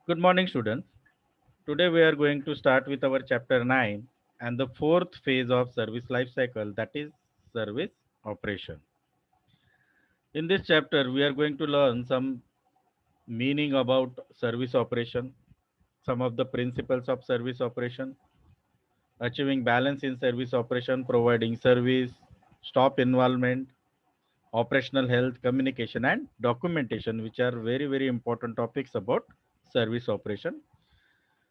Good morning, students. Today we are going to start with our chapter 9 and the fourth phase of service life cycle, that is service operation. In this chapter, we are going to learn some meaning about service operation, some of the principles of service operation, achieving balance in service operation, providing service, stop involvement, operational health, communication, and documentation, which are very, very important topics about service operation.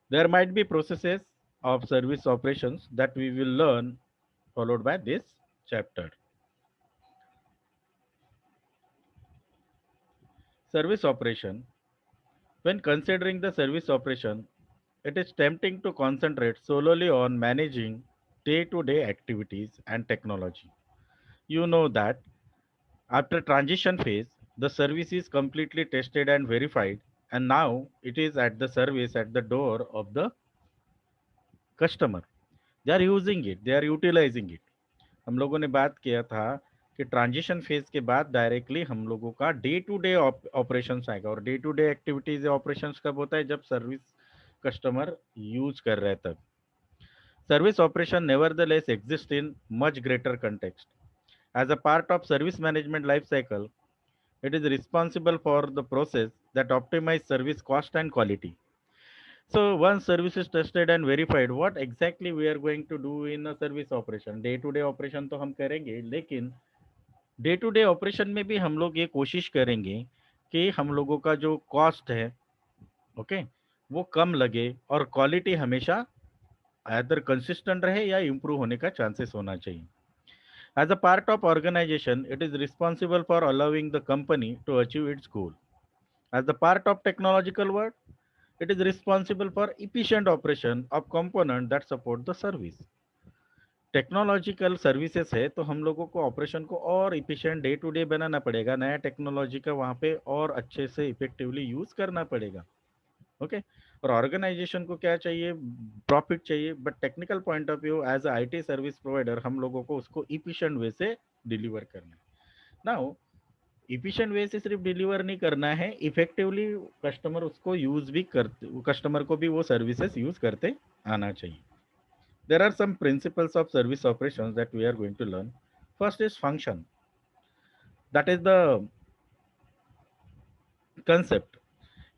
There might be processes of service operations that we will learn followed by this chapter. Service operation. When considering the service operation, it is tempting to concentrate solely on managing day to day activities and technology. You know that after transition phase, the service is completely tested and verified, and now it is at the service at the door of the customer. They are using it, they are utilizing it. हम लोगों ने बात किया था कि transition phase के बाद directly हम लोगों का डे टू डे ऑपरेशंस आएगा और day to day activities operations कब होता है जब सर्विस कस्टमर यूज कर रहे हैं तब service operation nevertheless exist in much greater context. As a part of service management life cycle, it is responsible for the process that optimize service cost and quality. So once service is tested and verified, what exactly we are going to do in a service operation? Day to day operation तो हम करेंगे, लेकिन day to day operation में भी हम लोग ये कोशिश करेंगे कि हम लोगों का जो कॉस्ट है, ओके, वो कम लगे और क्वालिटी हमेशा आइदर कंसिस्टेंट रहे या इम्प्रूव होने का चांसेस होना चाहिए. As a part of organisation, it is responsible for allowing the company to achieve its goal. As the part of technological world, it is responsible for efficient operation of component that support the service. Technological services है तो हम लोगों को operation को और efficient day to day बनाना पड़ेगा, नया technology का वहाँ पे और अच्छे से इफेक्टिवली यूज करना पड़ेगा. ओके. और ऑर्गेनाइजेशन को क्या चाहिए? प्रॉफिट चाहिए, but technical point of view as IT service provider हम लोगों को उसको इफिशिएंट वे से डिलीवर करना है. नाउ इफिशिएंट वे से सिर्फ डिलीवर नहीं करना है, इफेक्टिवली कस्टमर उसको यूज भी करते, कस्टमर को भी वो सर्विसेज यूज करते आना चाहिए. There are some principles of service operations that we are going to learn. First is function. That is the concept.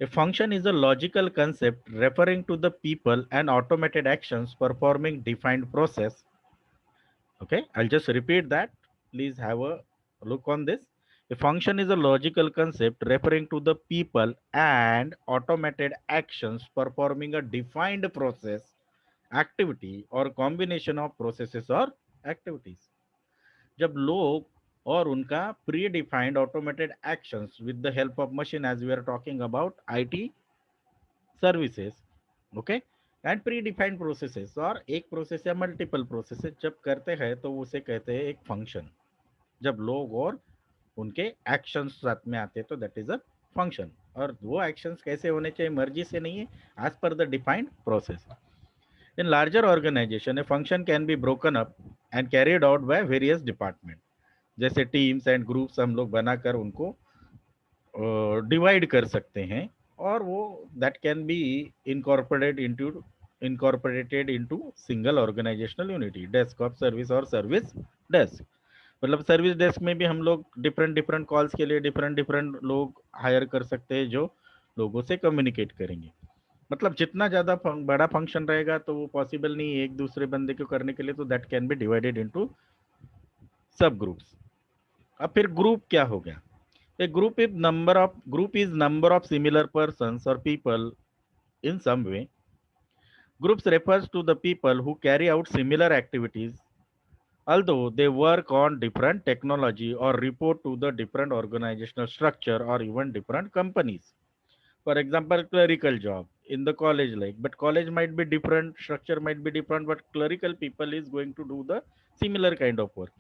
A function is a logical concept referring to the people and automated actions performing defined process. Okay, I'll just repeat that. Please have a look on this. A function is a logical concept referring to the people and automated actions performing a defined process, activity, or combination of processes or activities. जब लोग और उनका predefined automated actions with the help of machine, as we are talking about IT services, okay, and predefined processes और एक process या multiple processes जब करते हैं तो उसे कहते हैं एक फंक्शन. जब लोग और उनके एक्शंस साथ में आते हैं तो दैट इज अ फंक्शन. और वो एक्शंस कैसे होने चाहिए? मर्जी से नहीं है, as per the defined process. In larger organisation a function can be broken up and carried out by various department. जैसे टीम्स एंड ग्रुप्स हम लोग बनाकर उनको डिवाइड कर सकते हैं और वो that can be incorporated into single organisational unity. Desk of service और सर्विस डेस्क, मतलब सर्विस डेस्क में भी हम लोग डिफरेंट डिफरेंट कॉल्स के लिए डिफरेंट डिफरेंट लोग हायर कर सकते हैं जो लोगों से कम्युनिकेट करेंगे. मतलब जितना ज़्यादा बड़ा फंक्शन रहेगा तो वो पॉसिबल नहीं है एक दूसरे बंदे को करने के लिए, तो that can B divided into सब ग्रुप्स. अब फिर ग्रुप क्या हो गया? A group is number of similar persons or people in some way. Groups refers to the people who carry out similar activities, although they work on different technology or report to the different organizational structure or even different companies. For example, clerical job in the college, like, but college might be different, structure might be different, but clerical people is going to do the similar kind of work.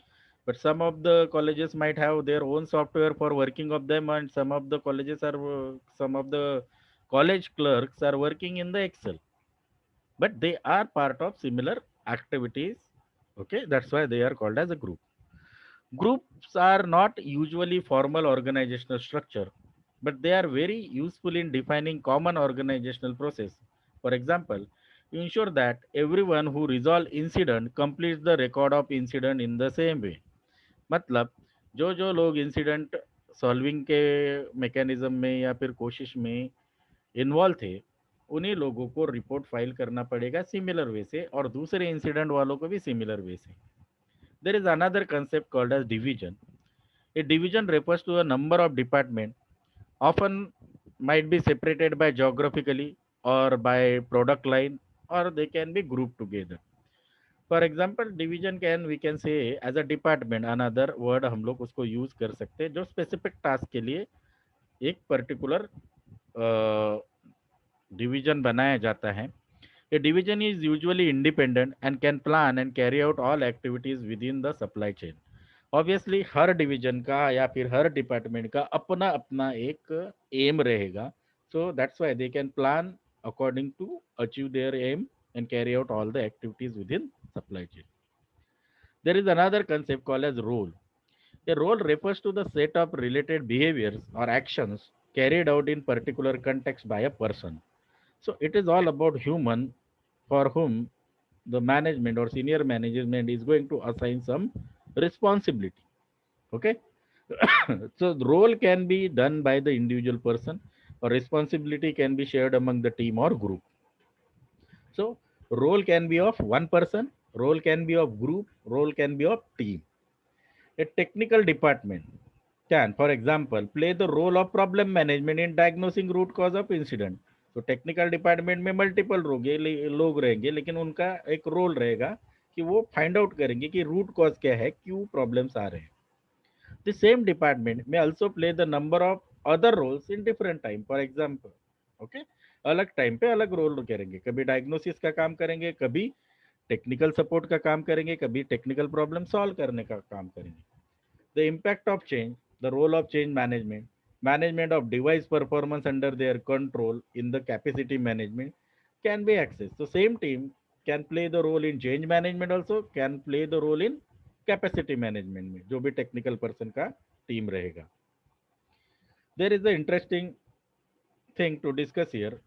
But some of the colleges might have their own software for working of them, and some of the college clerks are working in the Excel, but they are part of similar activities. Okay, that's why they are called as a group. Groups are not usually formal organizational structure, but they are very useful in defining common organizational process. For example, you ensure that everyone who resolve incident completes the record of incident in the same way. मतलब जो जो लोग incident solving के mechanism में या फिर कोशिश में इन्वॉल्व थे, उन्हीं लोगों को रिपोर्ट फाइल करना पड़ेगा सिमिलर वे से, और दूसरे इंसिडेंट वालों को भी सिमिलर वे से. There is another concept called as division. A division refers to a number of department, often might be separated by geographically or by product line, or they can be grouped together. For example, division can we can say as a department, another word हम लोग उसको use कर सकते हैं जो specific task के लिए एक पर्टिकुलर डिवीजन बनाया जाता है. A division is usually independent and can plan and carry out all activities within the supply chain. Obviously, her division का या फिर हर डिपार्टमेंट का अपना अपना एक एम रहेगा. So that's why they can plan according to achieve their aim and carry out all the activities within supply chain. There is another concept called as role. A role refers to the set of related behaviors or actions carried out in particular context by a person. So it is all about human for whom the management or senior management is going to assign some responsibility. Okay. So the role can be done by the individual person, or responsibility can be shared among the team or group. So role can be of one person, role can be of group, role can be of team. A technical department can, for example, play the role of problem management in diagnosing root cause of incident. तो technical department में multiple लोग रहेंगे, लेकिन उनका एक role रहेगा कि वो फाइंड आउट करेंगे कि रूट कॉज क्या है, क्यों प्रॉब्लम्स आ रहे हैं. द सेम डिपार्टमेंट में also play the number of other roles in different time. For example, okay, अलग टाइम पे अलग रोल करेंगे. कभी डायग्नोसिस का काम करेंगे, कभी टेक्निकल सपोर्ट का काम करेंगे, कभी टेक्निकल प्रॉब्लम सॉल्व करने का काम करेंगे. The impact of change, the role of change management, management of device performance under their control in the capacity management can be accessed. So same team can play the role in change management, also can play the role in capacity management में जो भी technical person का team रहेगा. There is an interesting thing to discuss here,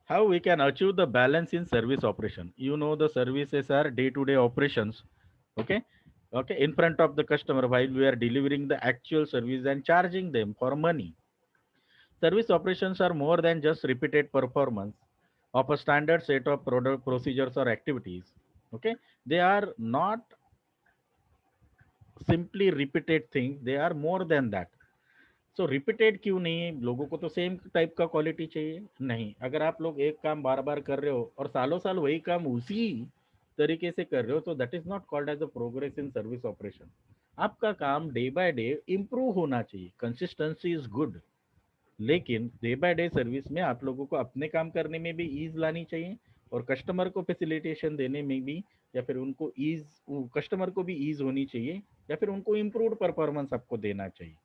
how we can achieve the balance in service operation. You know the services are day-to-day operations, okay, okay, in front of the customer while we are delivering the actual service and charging them for money. Service operations are more than just repeated performance of a standard set of product procedures or activities. Okay, they are not simply repeated things, they are more than that. So repeated क्यों नहीं है? लोगों को तो same type का quality चाहिए. नहीं, अगर आप लोग एक काम बार बार कर रहे हो और सालों साल वही काम उसी तरीके से कर रहे हो, तो that is not called as a progress in service operation. आपका काम डे बाय डे इम्प्रूव होना चाहिए. कंसिस्टेंसी इज गुड, लेकिन डे बाय डे सर्विस में आप लोगों को अपने काम करने में भी ईज लानी चाहिए, और कस्टमर को फैसिलिटेशन देने में भी, या फिर उनको ईज, कस्टमर को भी ईज होनी चाहिए, या फिर उनको इम्प्रूव्ड परफॉर्मेंस आपको देना चाहिए.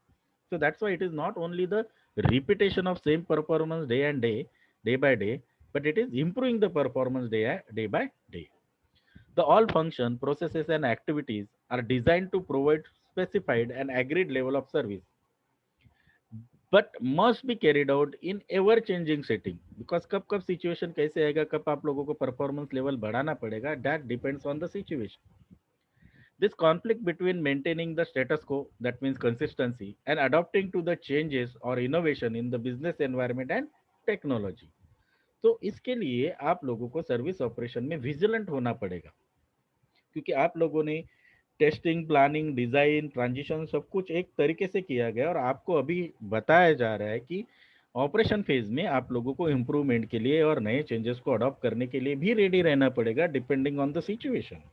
So that's why it is not only the repetition of same performance day and day by day, but it is improving the performance day by day. The all function, processes and activities are designed to provide specified and agreed level of service, but must be carried out in ever changing setting. Because कब कब situation कैसे आएगा, कब आप लोगों को performance level बढ़ाना पड़ेगा, that depends on the situation. This conflict between maintaining the status quo, that means consistency, and adapting to the changes or innovation in the business environment and technology. तो इसके लिए आप लोगों को सर्विस ऑपरेशन में vigilant होना पड़ेगा, क्योंकि आप लोगों ने टेस्टिंग, प्लानिंग, डिजाइन, ट्रांजिशन सब कुछ एक तरीके से किया गया, और आपको अभी बताया जा रहा है कि ऑपरेशन फेज में आप लोगों को इम्प्रूवमेंट के लिए और नए चेंजेस को अडॉप्ट करने के लिए भी रेडी रहना पड़ेगा, depending on the situation.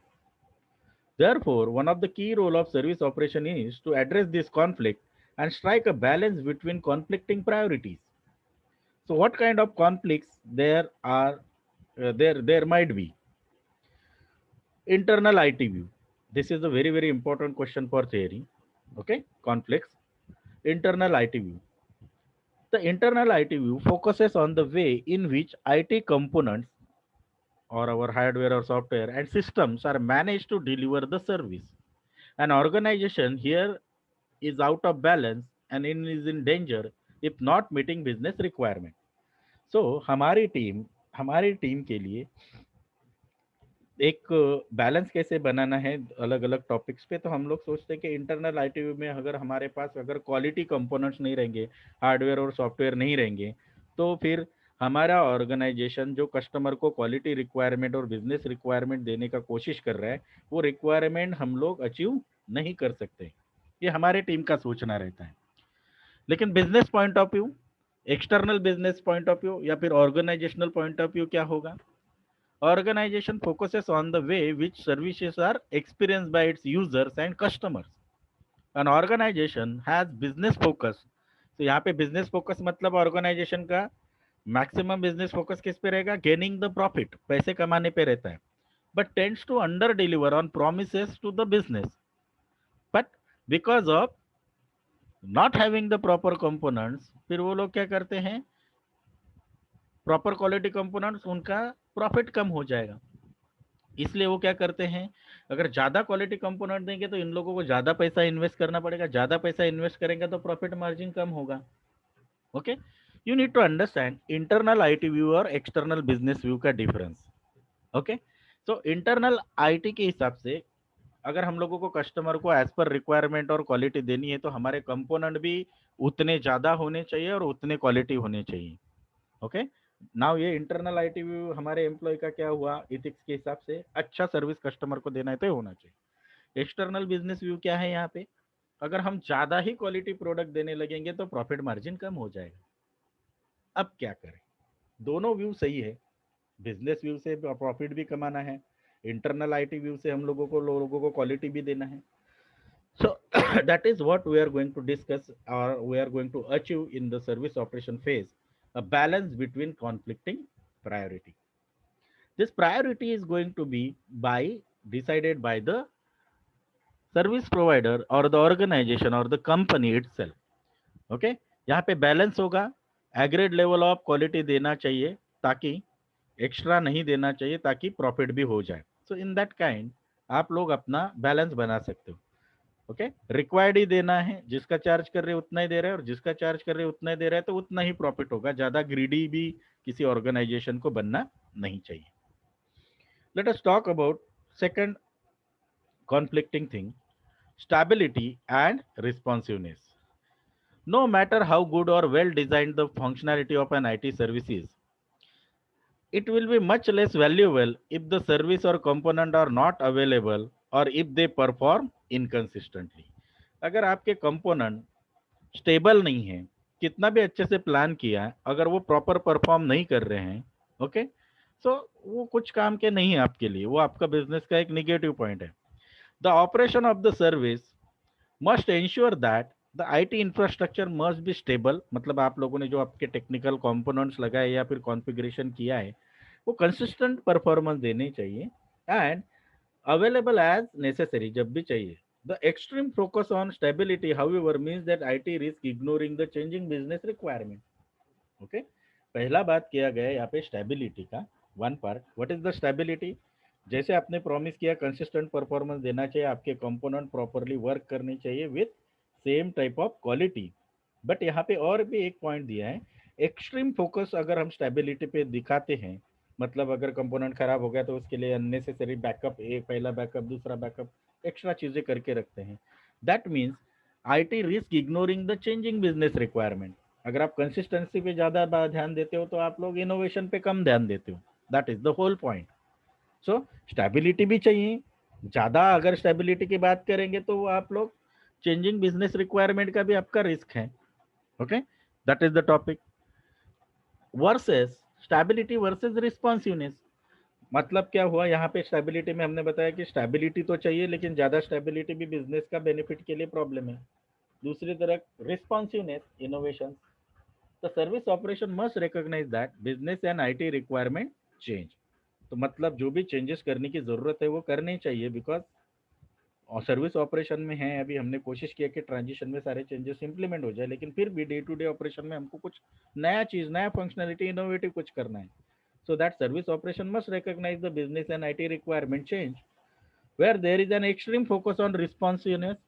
Therefore, one of the key role of service operation is to address this conflict and strike a balance between conflicting priorities. So, what kind of conflicts there are? There might be internal IT view. This is a very important question for theory. Okay, conflicts. Internal IT view. The internal IT view focuses on the way in which IT components or our hardware or software and systems are managed to deliver the service. An organization here is out of balance and is in danger if not meeting business requirement. So हमारी team के लिए एक balance कैसे बनाना है अलग अलग topics पे, तो हम लोग सोचते हैं कि इंटरनल आईटी में अगर हमारे पास अगर क्वालिटी कंपोनेंट्स नहीं रहेंगे, हार्डवेयर और सॉफ्टवेयर नहीं रहेंगे, तो फिर हमारा ऑर्गेनाइजेशन जो कस्टमर को क्वालिटी रिक्वायरमेंट और बिजनेस रिक्वायरमेंट देने का कोशिश कर रहा है, वो रिक्वायरमेंट हम लोग अचीव नहीं कर सकते। ये हमारे टीम का सोचना रहता है। लेकिन business point of view, external business point of view या फिर ऑर्गेनाइजेशनल पॉइंट ऑफ व्यू क्या होगा? Organization focuses on the way which services are experienced by its users and customers. An organization has business focus. तो यहाँ पे business focus मतलब organisation का maximum business focus किस पे रहेगा? गेनिंग द प्रॉफिट, पैसे कमाने पे रहता है, but tends to under deliver on promises to the business. But because of not having the proper components, फिर वो लोग क्या करते हैं? प्रॉपर क्वालिटी कंपोनेंट्स, उनका प्रॉफिट कम हो जाएगा। इसलिए वो क्या करते हैं? अगर ज़्यादा क्वालिटी कंपोनेंट देंगे तो इन लोगों को ज़्यादा पैसा इन्वेस्ट करना पड़ेगा, ज़्यादा पैसा इन्वेस्ट करेंगे तो प्रॉफिट मार्जिन कम होगा। Okay, you need to understand internal IT view और एक्सटर्नल बिजनेस व्यू का डिफरेंस। ओके, तो इंटरनल आईटी के हिसाब से अगर हम लोगों को कस्टमर को एज पर रिक्वायरमेंट और क्वालिटी देनी है, तो हमारे कंपोनेंट भी उतने ज़्यादा होने चाहिए और उतने क्वालिटी होने चाहिए। ओके, नाउ ये इंटरनल आईटी व्यू हमारे एम्प्लॉय का क्या हुआ? इथिक्स के हिसाब से अच्छा सर्विस कस्टमर को देना है तो ये होना चाहिए। एक्सटर्नल बिजनेस व्यू क्या है यहाँ पे? अगर हम ज्यादा ही क्वालिटी प्रोडक्ट देने लगेंगे तो प्रॉफिट मार्जिन कम हो जाएगा। अब क्या करें? दोनों व्यू सही है, बिजनेस व्यू से प्रॉफिट भी कमाना है, इंटरनल आईटी व्यू से हम लोगों को क्वालिटी भी देना है। So that is what we are going to discuss or we are going to achieve in the service operation phase, a balance between conflicting priority. This priority is going to be by decided by the service provider or the organization or the company itself. Okay, यहाँ पे balance होगा, agreed level of quality देना चाहिए ताकि extra नहीं देना चाहिए, ताकि प्रॉफिट भी हो जाए। सो इन दैट काइंड आप लोग अपना बैलेंस बना सकते हो। ओके, रिक्वायर्ड ही देना है, जिसका चार्ज कर रहे हैं उतना ही दे रहे हैं और जिसका चार्ज कर रहे हैं उतना ही दे रहा है, तो उतना ही प्रॉफिट होगा। ज्यादा ग्रीडी भी किसी ऑर्गेनाइजेशन को बनना नहीं चाहिए। Let us talk about second conflicting thing, stability and responsiveness. No matter how good or well designed the functionality of an IT service is, it will be much less valuable if the service or component are not available or if they perform inconsistently. अगर आपके component stable नहीं है, कितना भी अच्छे से plan किया है, अगर वो प्रॉपर परफॉर्म नहीं कर रहे हैं, ओके, सो वो कुछ काम के नहीं है आपके लिए, वो आपका बिजनेस का एक निगेटिव पॉइंट है। The operation of the service must ensure that the IT infrastructure must be stable, मतलब आप लोगों ने जो आपके टेक्निकल कंपोनेंट्स लगाए या फिर कॉन्फ़िगरेशन किया है, वो कंसिस्टेंट परफॉर्मेंस देनी चाहिए एंड अवेलेबल एज नेसेसरी, जब भी चाहिए। The extreme focus on stability however means that IT risk ignoring the changing business requirement. Okay, पहला बात किया गया यहाँ पे स्टेबिलिटी का one part. What is the stability? जैसे आपने प्रॉमिस किया कंसिस्टेंट परफॉर्मेंस देना चाहिए, आपके कंपोनेंट प्रॉपरली वर्क करने चाहिए with same type of quality. But यहाँ पे और भी एक पॉइंट दिया है, एक्सट्रीम फोकस अगर हम स्टेबिलिटी पे दिखाते हैं, मतलब अगर कंपोनेंट खराब हो गया तो उसके लिए अननेसेसरी बैकअप, एक पहला बैकअप दूसरा बैकअप एक्स्ट्रा चीजें करके रखते हैं, that means IT risk ignoring the changing business requirement. अगर आप कंसिस्टेंसी पे ज्यादा ध्यान देते हो तो आप लोग इनोवेशन पे कम ध्यान देते हो, that is the whole point. So stability भी चाहिए, ज्यादा अगर स्टेबिलिटी की बात करेंगे तो आप लोग चेंजिंग बिजनेस रिक्वायरमेंट का भी आपका रिस्क है। Okay, that is the topic. Versus stability versus responsiveness, मतलब क्या हुआ यहाँ पे? स्टेबिलिटी में हमने बताया कि स्टेबिलिटी तो चाहिए, लेकिन ज्यादा स्टेबिलिटी भी बिजनेस का बेनिफिट के लिए प्रॉब्लम है। दूसरी तरफ responsiveness, innovation. The service operation must recognise that business and IT requirement change. तो मतलब जो भी चेंजेस करने की जरूरत है वो करनी चाहिए, बिकॉज और सर्विस ऑपरेशन में है, अभी हमने कोशिश किया कि ट्रांजिशन में सारे चेंजेस इंप्लीमेंट हो जाए, लेकिन फिर भी डे टू डे ऑपरेशन में हमको कुछ नया चीज, नया फंक्शनलिटी, इनोवेटिव कुछ करना है। So that service operation must recognise the business and IT requirement change, where there is an extreme focus on responsiveness,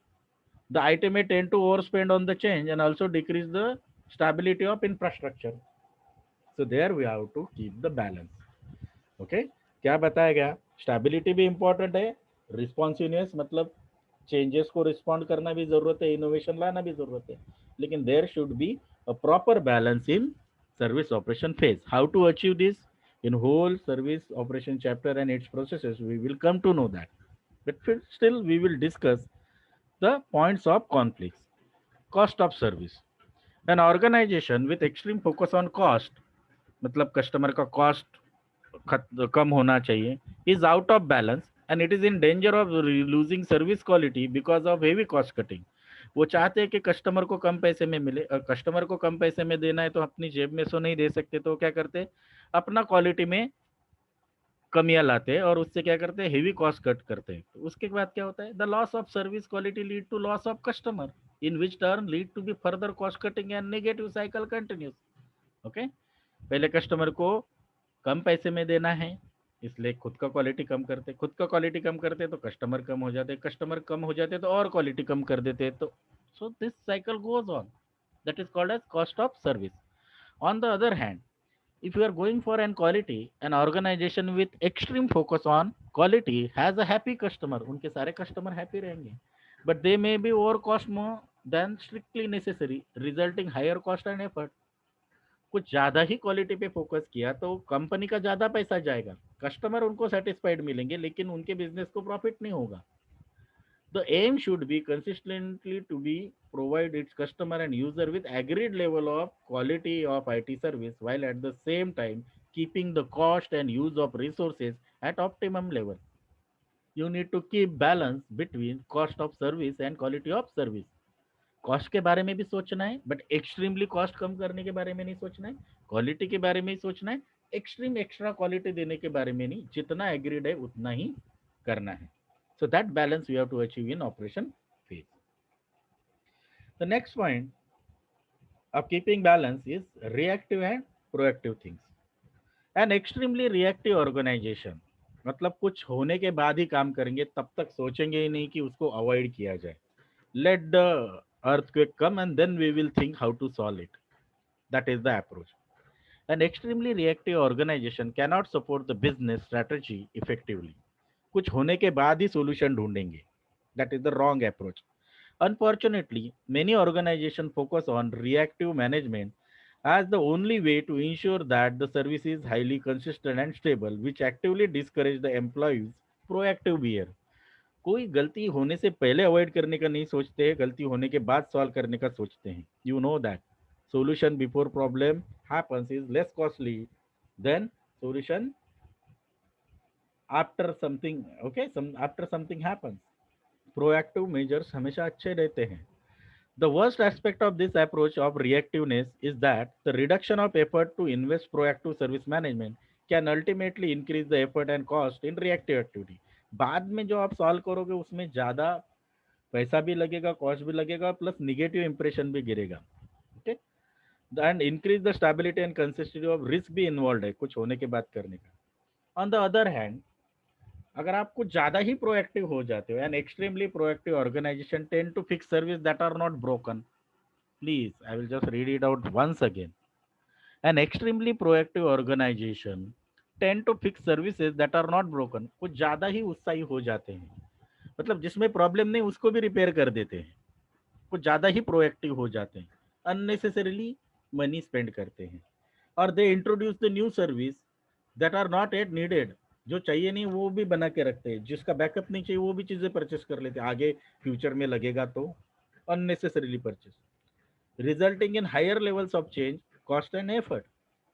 the IT may tend to overspend on the change and also decrease the stability of infrastructure. So there we have to keep the balance. Okay, क्या बताया गया, stability भी important है, responsiveness मतलब changes को respond करना भी जरूरत है, इनोवेशन लाना भी जरूरत है, लेकिन there should be a proper balance in service operation phase. How to achieve this in whole service operation chapter and its processes we will come to know that, but still we will discuss the points of conflicts. Cost of service. An organization with extreme focus on cost, मतलब customer का cost कम होना चाहिए, is out of balance and it is in danger of losing service quality because of heavy cost cutting. वो चाहते हैं कि customer को कम पैसे में मिले, और कस्टमर को कम पैसे में देना है तो अपनी जेब में सो नहीं दे सकते, तो क्या करते हैं, अपना क्वालिटी में कमियां लाते हैं और उससे क्या करते हैं, हेवी कॉस्ट कट करते हैं. तो उसके बाद क्या होता है, the loss of service quality lead to loss of customer, in which turn lead to be further cost cutting and negative cycle continues. Okay, पहले कस्टमर को कम पैसे में देना है, इसलिए खुद का क्वालिटी कम करते, खुद का क्वालिटी कम करते तो कस्टमर कम हो जाते, कस्टमर कम हो जाते तो और क्वालिटी कम कर देते. तो so this cycle goes on, that is called as cost of service. On the other hand, if you are going for an quality, an organization with extreme focus on quality has a happy customer, उनके सारे customer happy रहेंगे, but they may be over cost more than strictly necessary, resulting higher cost and effort. कुछ ज्यादा ही quality पे focus किया तो company का ज्यादा पैसा जाएगा, कस्टमर उनको सेटिस्फाइड मिलेंगे लेकिन उनके बिजनेस को प्रॉफिट नहीं होगा. The aim should be consistently to be provide its customer and user with agreed level of quality of IT service, while at the same time keeping the cost and use of resources at optimum level. You need to keep balance between cost of service and quality of service. Cost के बारे में भी सोचना है, but extremely cost कम करने के बारे में नहीं सोचना है, क्वालिटी के बारे में ही सोचना है, एक्सट्रीम एक्स्ट्रा क्वालिटी देने के बारे में नहीं, जितना एग्रीड है उतना ही करना है. So that balance we have to achieve in operation phase. The next point of keeping balance is reactive and proactive things. An extremely reactive organization, मतलब कुछ होने के बाद ही काम करेंगे, तब तक सोचेंगे ही नहीं कि उसको अवॉइड किया जाए. Let the earthquake come and then we will think how to solve it. That is the approach. An extremely reactive organization cannot support the business strategy effectively. कुछ होने के बाद ही solution ढूंढेंगे. That is the wrong approach. Unfortunately, many organizations focus on reactive management as the only way to ensure that the service is highly consistent and stable, which actively discourage the employees' proactive behavior. कोई गलती होने से पहले avoid करने का नहीं सोचते हैं, गलती होने के बाद सॉल्व करने का सोचते हैं. You know that solution before problem happens is less costly than solution after something, okay, some after something happens. Proactive measures हमेशा अच्छे रहते हैं. The worst aspect of this approach of reactiveness is that the reduction of effort to invest proactive service management can ultimately increase the effort and cost in reactive activity. बाद में जो आप solve करोगे उसमें ज़्यादा पैसा भी लगेगा, कॉस्ट भी लगेगा, प्लस निगेटिव इंप्रेशन भी गिरेगा. Okay, and increase the stability and consistency of risk भी इन्वॉल्व है कुछ होने के बाद करने का. ऑन द अदर हैंड, अगर आप कुछ ज़्यादा ही प्रोएक्टिव हो जाते हो, and extremely proactive organisation tend to fix service that are not broken. Please, I will just read it out once again. An extremely proactive organization tend to fix services that are not broken. कुछ ज़्यादा ही उत्साही हो जाते हैं, मतलब जिसमें problem नहीं उसको भी रिपेयर कर देते हैं. कुछ ज़्यादा ही प्रोएक्टिव हो जाते हैं, अननेसेसरीली मनी स्पेंड करते हैं, और they introduce the new service that are not at needed. जो चाहिए नहीं वो भी बना के रखते हैं, जिसका बैकअप नहीं चाहिए वो भी चीज़ें परचेस कर लेते हैं, आगे फ्यूचर में लगेगा तो. Unnecessarily purchase, resulting in higher levels of change, cost, and effort.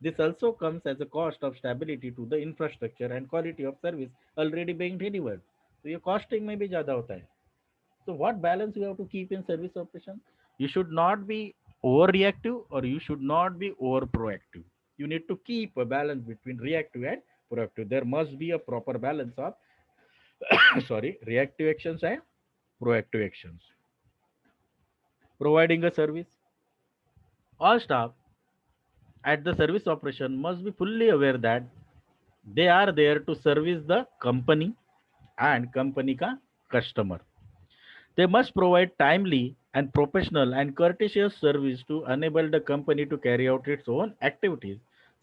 This also comes as a cost of stability to the infrastructure and quality of service already being delivered. तो ये costing में भी ज़्यादा होता है. So what balance you have to keep in service operation? You should not be overreactive or you should not be over proactive. You need to keep a balance between reactive and proactive. There must be a proper balance of sorry, reactive actions and proactive actions. Providing a service. All staff at the service operation must be fully aware that they are there to service the company and company ka customer. They must provide timely and professional and courteous service to enable the company to carry out its own activities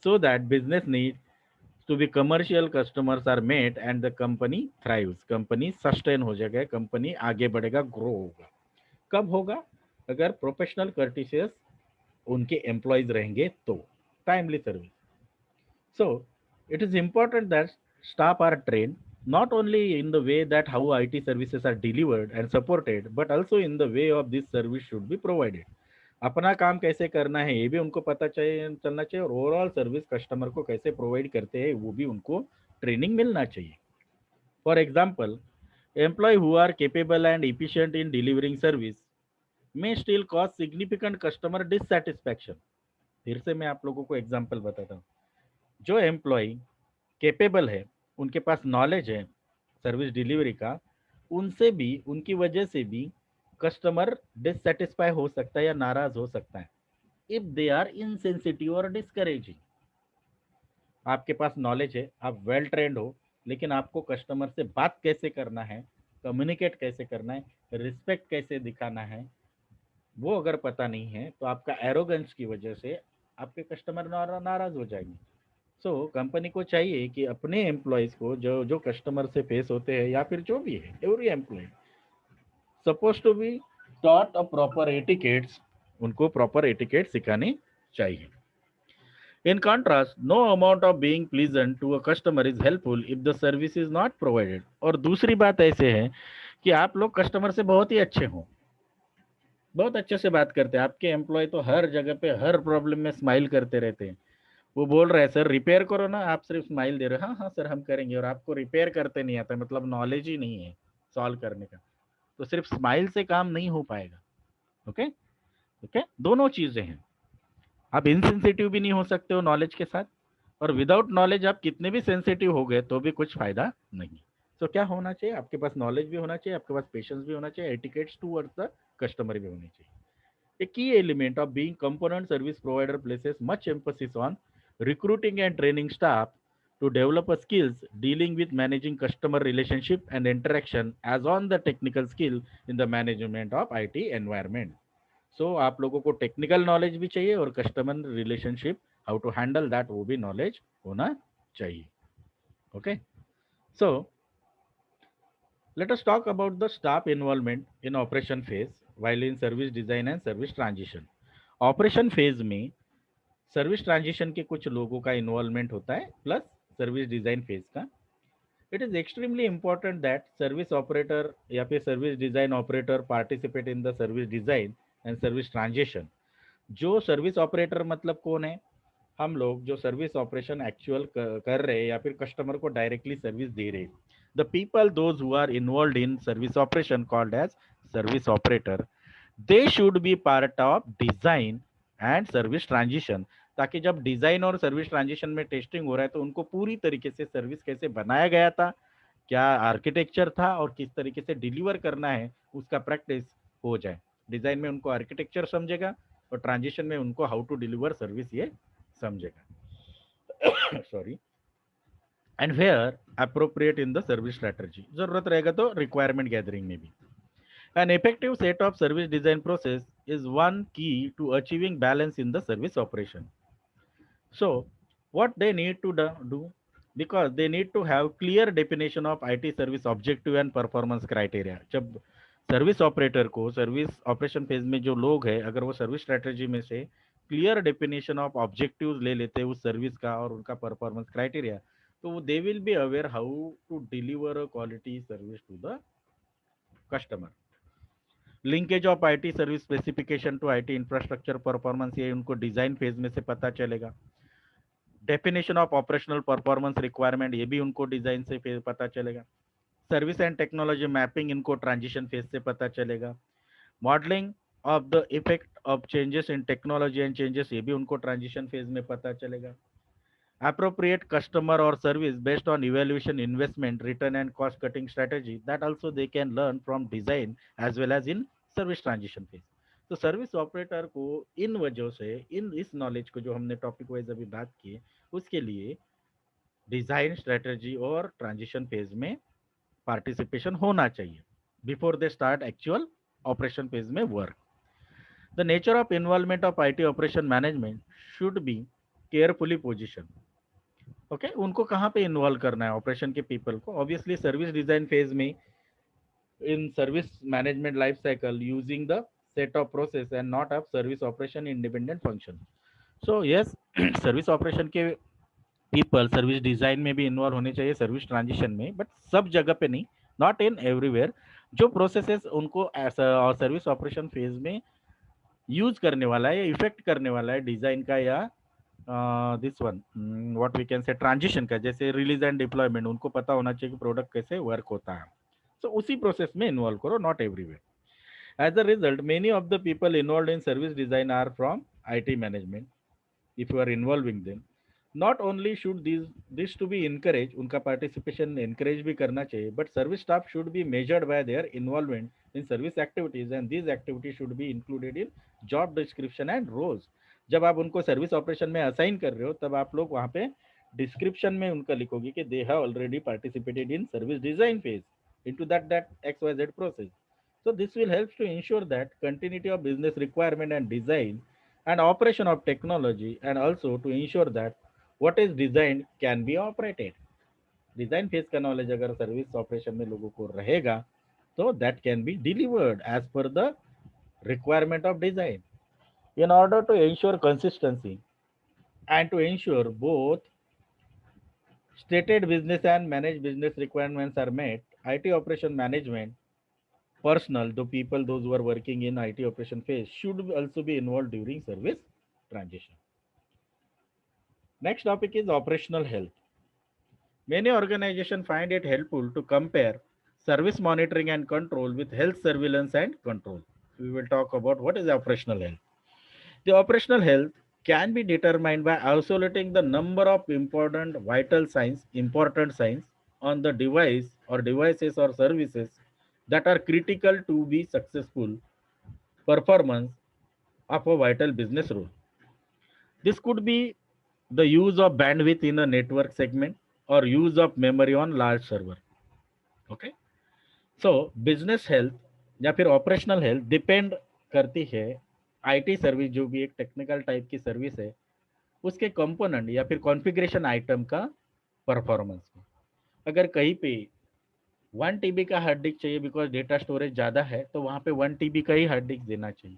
so that business needs to be commercial customers are met and the company thrives, company sustain हो जाएगा, company आगे बढ़ेगा, grow होगा. कब होगा? अगर professional कर्टिशियस उनके employees रहेंगे तो timely service. So it is important that staff are trained not only in the way that how IT services are delivered and supported, but also in the way of this service should be provided. अपना काम कैसे करना है ये भी उनको पता चाहिए, चलना चाहिए, और ओवरऑल सर्विस कस्टमर को कैसे प्रोवाइड करते हैं वो भी उनको ट्रेनिंग मिलना चाहिए. For example, employee who are capable and efficient in delivering service may still cause significant customer dissatisfaction. फिर से मैं आप लोगों को एग्जांपल बताता हूँ. जो एम्प्लॉय कैपेबल है, उनके पास नॉलेज है सर्विस डिलीवरी का, उनसे भी, उनकी वजह से भी कस्टमर डिससेटिस्फाई हो सकता है या नाराज हो सकता है इफ दे आर इनसेंसिटिव और डिस्करेजिंग. आपके पास नॉलेज है, आप वेल ट्रेंड हो, लेकिन आपको कस्टमर से बात कैसे करना है, कम्युनिकेट कैसे करना है, रिस्पेक्ट कैसे दिखाना है, वो अगर पता नहीं है तो आपका एरोगेंस की वजह से आपके कस्टमर नाराज हो जाएंगे. सो कंपनी को चाहिए कि अपने एम्प्लॉयज को, जो जो कस्टमर से फेस होते हैं या फिर जो भी है, every employee suppose to be taught a proper etiquettes, उनको प्रॉपर एटिकेट सिखाने चाहिए. In contrast, no amount of being pleasant to a customer is helpful if the service is not provided. और दूसरी बात ऐसे है कि आप लोग कस्टमर से बहुत ही अच्छे हों, बहुत अच्छे से बात करते हैं, आपके एम्प्लॉय तो हर जगह पे हर प्रॉब्लम में स्माइल करते रहते हैं. वो बोल रहे हैं सर रिपेयर करो ना, आप सिर्फ स्माइल दे रहे हो, हाँ हाँ सर हम करेंगे, और आपको रिपेयर करते नहीं आता, मतलब नॉलेज ही नहीं है सॉल्व करने का, तो सिर्फ स्माइल से काम नहीं हो पाएगा. ओके. ओके, दोनों चीजें हैं. आप इनसेंसिटिव भी नहीं हो सकते हो नॉलेज के साथ, और विदाउट नॉलेज आप कितने भी सेंसिटिव हो गए तो भी कुछ फायदा नहीं. तो क्या होना चाहिए? आपके पास नॉलेज भी होना चाहिए, आपके पास पेशेंस भी होना चाहिए, एटिकेट्स टूवर्ड्स द कस्टमर भी होनी चाहिए. A key element of being component service provider places much emphasis on recruiting and training staff to develop a skills dealing with managing customer relationship and interaction as on the technical skill in the management of IT environment. So आप लोगों को technical knowledge भी चाहिए और customer relationship how to handle that वो भी knowledge होना चाहिए. Okay. So let us talk about the staff involvement in operation phase while in service design and service transition. Operation phase में सर्विस ट्रांजिशन के कुछ लोगों का इन्वॉल्वमेंट होता है प्लस सर्विस डिजाइन फेज का. It is extremely important that service operator या फिर service design operator participate in the service design and service transition. जो सर्विस ऑपरेटर मतलब कौन है? हम लोग जो सर्विस ऑपरेशन एक्चुअल कर रहे हैं या फिर कस्टमर को डायरेक्टली सर्विस दे रहे हैं. The people those who are involve in service operation called as service operator, they should be part of design and service transition. ताकि जब डिजाइन और सर्विस ट्रांजिशन में टेस्टिंग हो रहा है तो उनको पूरी तरीके से सर्विस कैसे बनाया गया था, क्या आर्किटेक्चर था और किस तरीके से डिलीवर करना है उसका प्रैक्टिस हो जाए. डिजाइन में उनको आर्किटेक्चर समझेगा और ट्रांजिशन में उनको हाउ टू डिलीवर सर्विस ये समझेगा. Sorry. And where appropriate in the service strategy, जरूरत रहेगा तो रिक्वायरमेंट गैदरिंग में भी. An effective set of service design process is one key to achieving balance in the service operation. So, what they need to do, because they need to have clear definition of IT service objective and performance criteria. जब service operator को service operation phase में जो लोग हैं, अगर वो service strategy में से क्लियर डेफिनेशन ऑफ ऑब्जेक्टिव्स ले लेते हैं उस सर्विस का और उनका परफॉर्मेंस क्राइटेरिया, तो they will be aware how to deliver a quality service to the customer. Linkage of IT service specification to IT infrastructure performance, ये उनको डिजाइन फेज में से पता चलेगा. Definition of operational performance requirement, ये भी उनको डिजाइन से पता चलेगा. सर्विस एंड टेक्नोलॉजी मैपिंग इनको ट्रांजिशन फेज से पता चलेगा. Modelling of the effect of changes in technology and changes, ये भी उनको ट्रांजिशन फेज में पता चलेगा. appropriate customer or service based on evaluation, investment, return and cost cutting strategy, that also they can learn from design as well as in service transition phase. तो service operator को इन वजह से, इन इस knowledge को जो हमने टॉपिक वाइज अभी बात की उसके लिए डिजाइन स्ट्रेटजी और ट्रांजिशन फेज में पार्टिसिपेशन होना चाहिए before they start actual operation phase में work. The nature of involvement of IT operation management should be carefully positioned. Okay उनको कहाँ पे इन्वॉल्व करना है ऑपरेशन के पीपल को ऑब्वियसली सर्विस डिजाइन फेज में in service management life cycle using the set of process and not of service operation independent function. So yes, service operation के people service design में भी involve होने चाहिए service transition में but सब जगह पे नहीं नॉट इन एवरीवेयर जो प्रोसेसेस उनको सर्विस ऑपरेशन फेज में यूज करने वाला है या इफेक्ट करने वाला है डिजाइन का या this one what we can say transition का जैसे रिलीज एंड डिप्लॉयमेंट उनको पता होना चाहिए कि प्रोडक्ट कैसे वर्क होता है so उसी प्रोसेस में इन्वॉल्व करो not everywhere as a result many of the people involve in service design are from IT management if you are involving them not only should this to be encouraged उनका participation encourage भी करना चाहिए but service staff should be measured by their involvement in service activities and these activities should be included in job description and roles जब आप उनको service operation में assign कर रहे हो तब आप लोग वहाँ पे डिस्क्रिप्शन में उनका लिखोगे कि they have already participated in service design phase into that XYZ process. So this will help to ensure that continuity of business requirement and design and operation of technology and also to ensure that what is designed can be operated. Design phase का knowledge अगर service operation में लोगों को रहेगा तो that can be delivered as per the requirement of design in order to ensure consistency and to ensure both stated business and managed business requirements are met IT operation management personnel, the people those who are working in IT operation phase should also be involved during service transition. Next topic is operational health. Many organizations find it helpful to compare service monitoring and control with health surveillance and control. We will talk about what is operational health. The operational health can be determined by isolating the number of important signs on the device or devices or services that are critical to be successful performance of a vital business role. This could be the use of bandwidth in a network segment or use of memory on large server. Okay. So business health या फिर operational health depend करती है IT service जो भी एक technical type की service है उसके कंपोनेंट या फिर कॉन्फ़िगरेशन आइटम का परफॉर्मेंस में अगर कहीं पे 1 TB का हार्ड डिस्क चाहिए बिकॉज डेटा स्टोरेज ज़्यादा है तो वहाँ पे 1 TB का ही हार्ड डिस्क देना चाहिए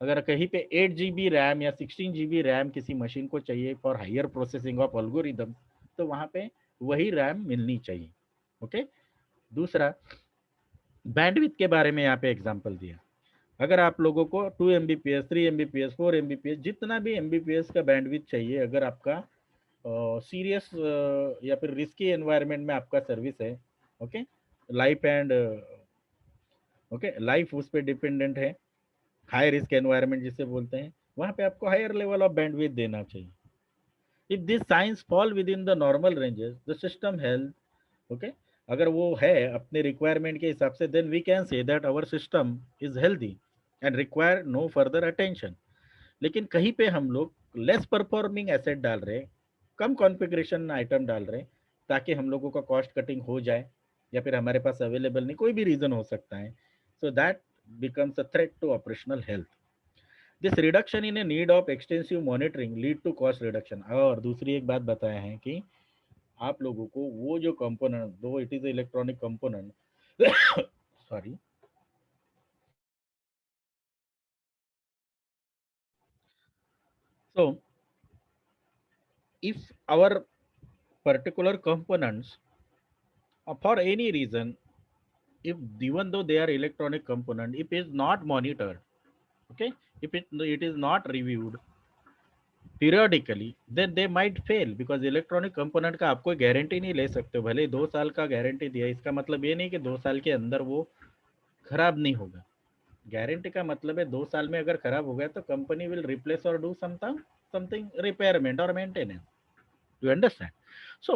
अगर कहीं पे 8 GB रैम या 16 GB रैम किसी मशीन को चाहिए for higher processing of algorithm तो वहाँ पे वही रैम मिलनी चाहिए ओके दूसरा बैंडविड्थ के बारे में यहाँ पे एग्जांपल दिया अगर आप लोगों को 2 MBps 3 MBps 4 MBps जितना भी MBps का बैंडविड्थ चाहिए अगर आपका सीरियस या फिर रिस्की एनवायरनमेंट में आपका सर्विस है okay life and okay life उस पर डिपेंडेंट है हाई रिस्क एनवायरनमेंट जिसे बोलते हैं वहाँ पे आपको हायर लेवल ऑफ बैंडविड्थ देना चाहिए if this signs fall within the normal ranges the system health okay अगर वो है अपने रिक्वायरमेंट के हिसाब से then we can say that our system is healthy and require no further attention लेकिन कहीं पे हम लोग लेस परफॉर्मिंग एसेट डाल रहे हैं कम कॉन्फ़िगरेशन आइटम डाल रहे हैं ताकि हम लोगों का कॉस्ट कटिंग हो जाए या फिर हमारे पास अवेलेबल नहीं कोई भी रीज़न हो सकता है so that becomes a threat to operational health. This reduction in a need of extensive monitoring lead to cost reduction. और दूसरी एक बात बताया है कि आप लोगों को वो जो कंपोनेंट दो it is electronic component sorry so if our particular components for any reason if even though they are electronic component if it is not monitored okay if it is not reviewed periodically then they might fail because electronic component का आप कोई guarantee नहीं ले सकते हो भले 2 साल का गारंटी दिया इसका मतलब ये नहीं कि 2 साल के अंदर वो खराब नहीं होगा गारंटी का मतलब है 2 साल में अगर खराब हो गया तो कंपनी विल रिप्लेस और डू समथिंग रिपेयरमेंट और maintenance you understand so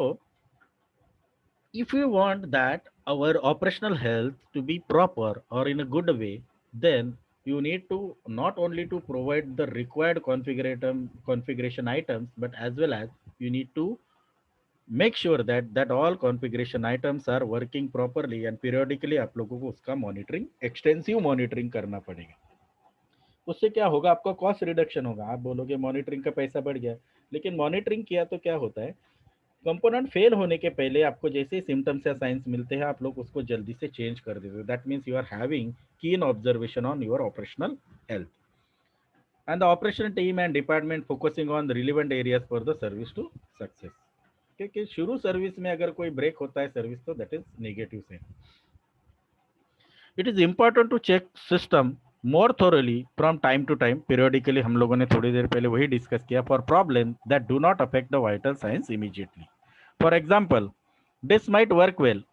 if you want that our operational health to be proper or in a good way then you need to not only to provide the required configuration items but as well as you need to make sure that all configuration items are working properly and periodically आप लोगों को उसका monitoring extensive monitoring करना पड़ेगा उससे क्या होगा, आपका कॉस्ट रिडक्शन होगा। आप बोलोगे मॉनिटरिंग का पैसा बढ़ गया, लेकिन मॉनिटरिंग किया तो क्या होता है, कंपोनेंट फेल होने के पहले आपको जैसे ही सिम्टम्स या साइंस मिलते हैं, आप लोग उसको जल्दी से चेंज कर देते हो। That means you are having keen observation on your operational health, and the operation team and department focusing on the relevant areas for the service to success. क्योंकि शुरू सर्विस में अगर कोई ब्रेक होता है सर्विस, तो दैट इज नेगेटिव से। It is important to check system more thoroughly from time to time, periodically. हम लोगों ने थोड़ी देर पहले वही डिस्कस किया, for problem that do not affect the vital signs immediately. For example, this might work well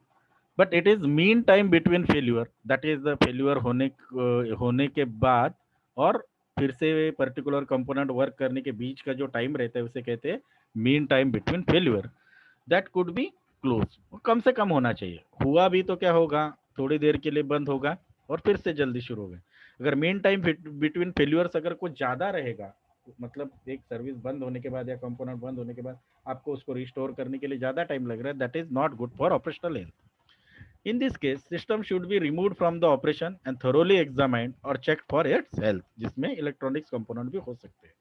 but it is mean time between failure, that is the failure होने के बाद और फिर से पर्टिकुलर कंपोनेंट वर्क करने के बीच का जो टाइम रहता है, उसे कहते हैं mean time between failure. That could be close, कम से कम होना चाहिए। हुआ भी तो क्या होगा, थोड़ी देर के लिए बंद होगा और फिर से जल्दी शुरू होगा। अगर मीन टाइम बिटवीन फेल्यूअर्स अगर कुछ ज्यादा रहेगा, मतलब एक सर्विस बंद होने के बाद या कंपोनेंट बंद होने के बाद आपको उसको रिस्टोर करने के लिए ज्यादा टाइम लग रहा है, that is not good for operational health. In this case, system should be removed from the operation and thoroughly examined or checked for its health, जिसमें electronics component भी हो सकते हैं।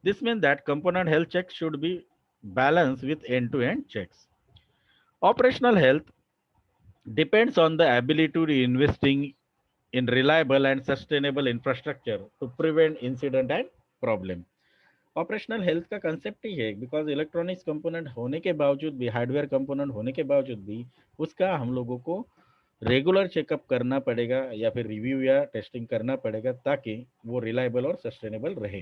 This means that component health checks should be balanced with end-to-end checks. Operational health depends on the ability to investing in reliable and sustainable infrastructure to prevent incident and problem. Operational health का concept ही है, because electronics component होने के बावजूद भी, hardware component होने के बावजूद भी, उसका हम लोगों को रेगुलर चेकअप करना पड़ेगा या फिर रिव्यू या टेस्टिंग करना पड़ेगा, ताकि वो रिलायबल और सस्टेनेबल रहे।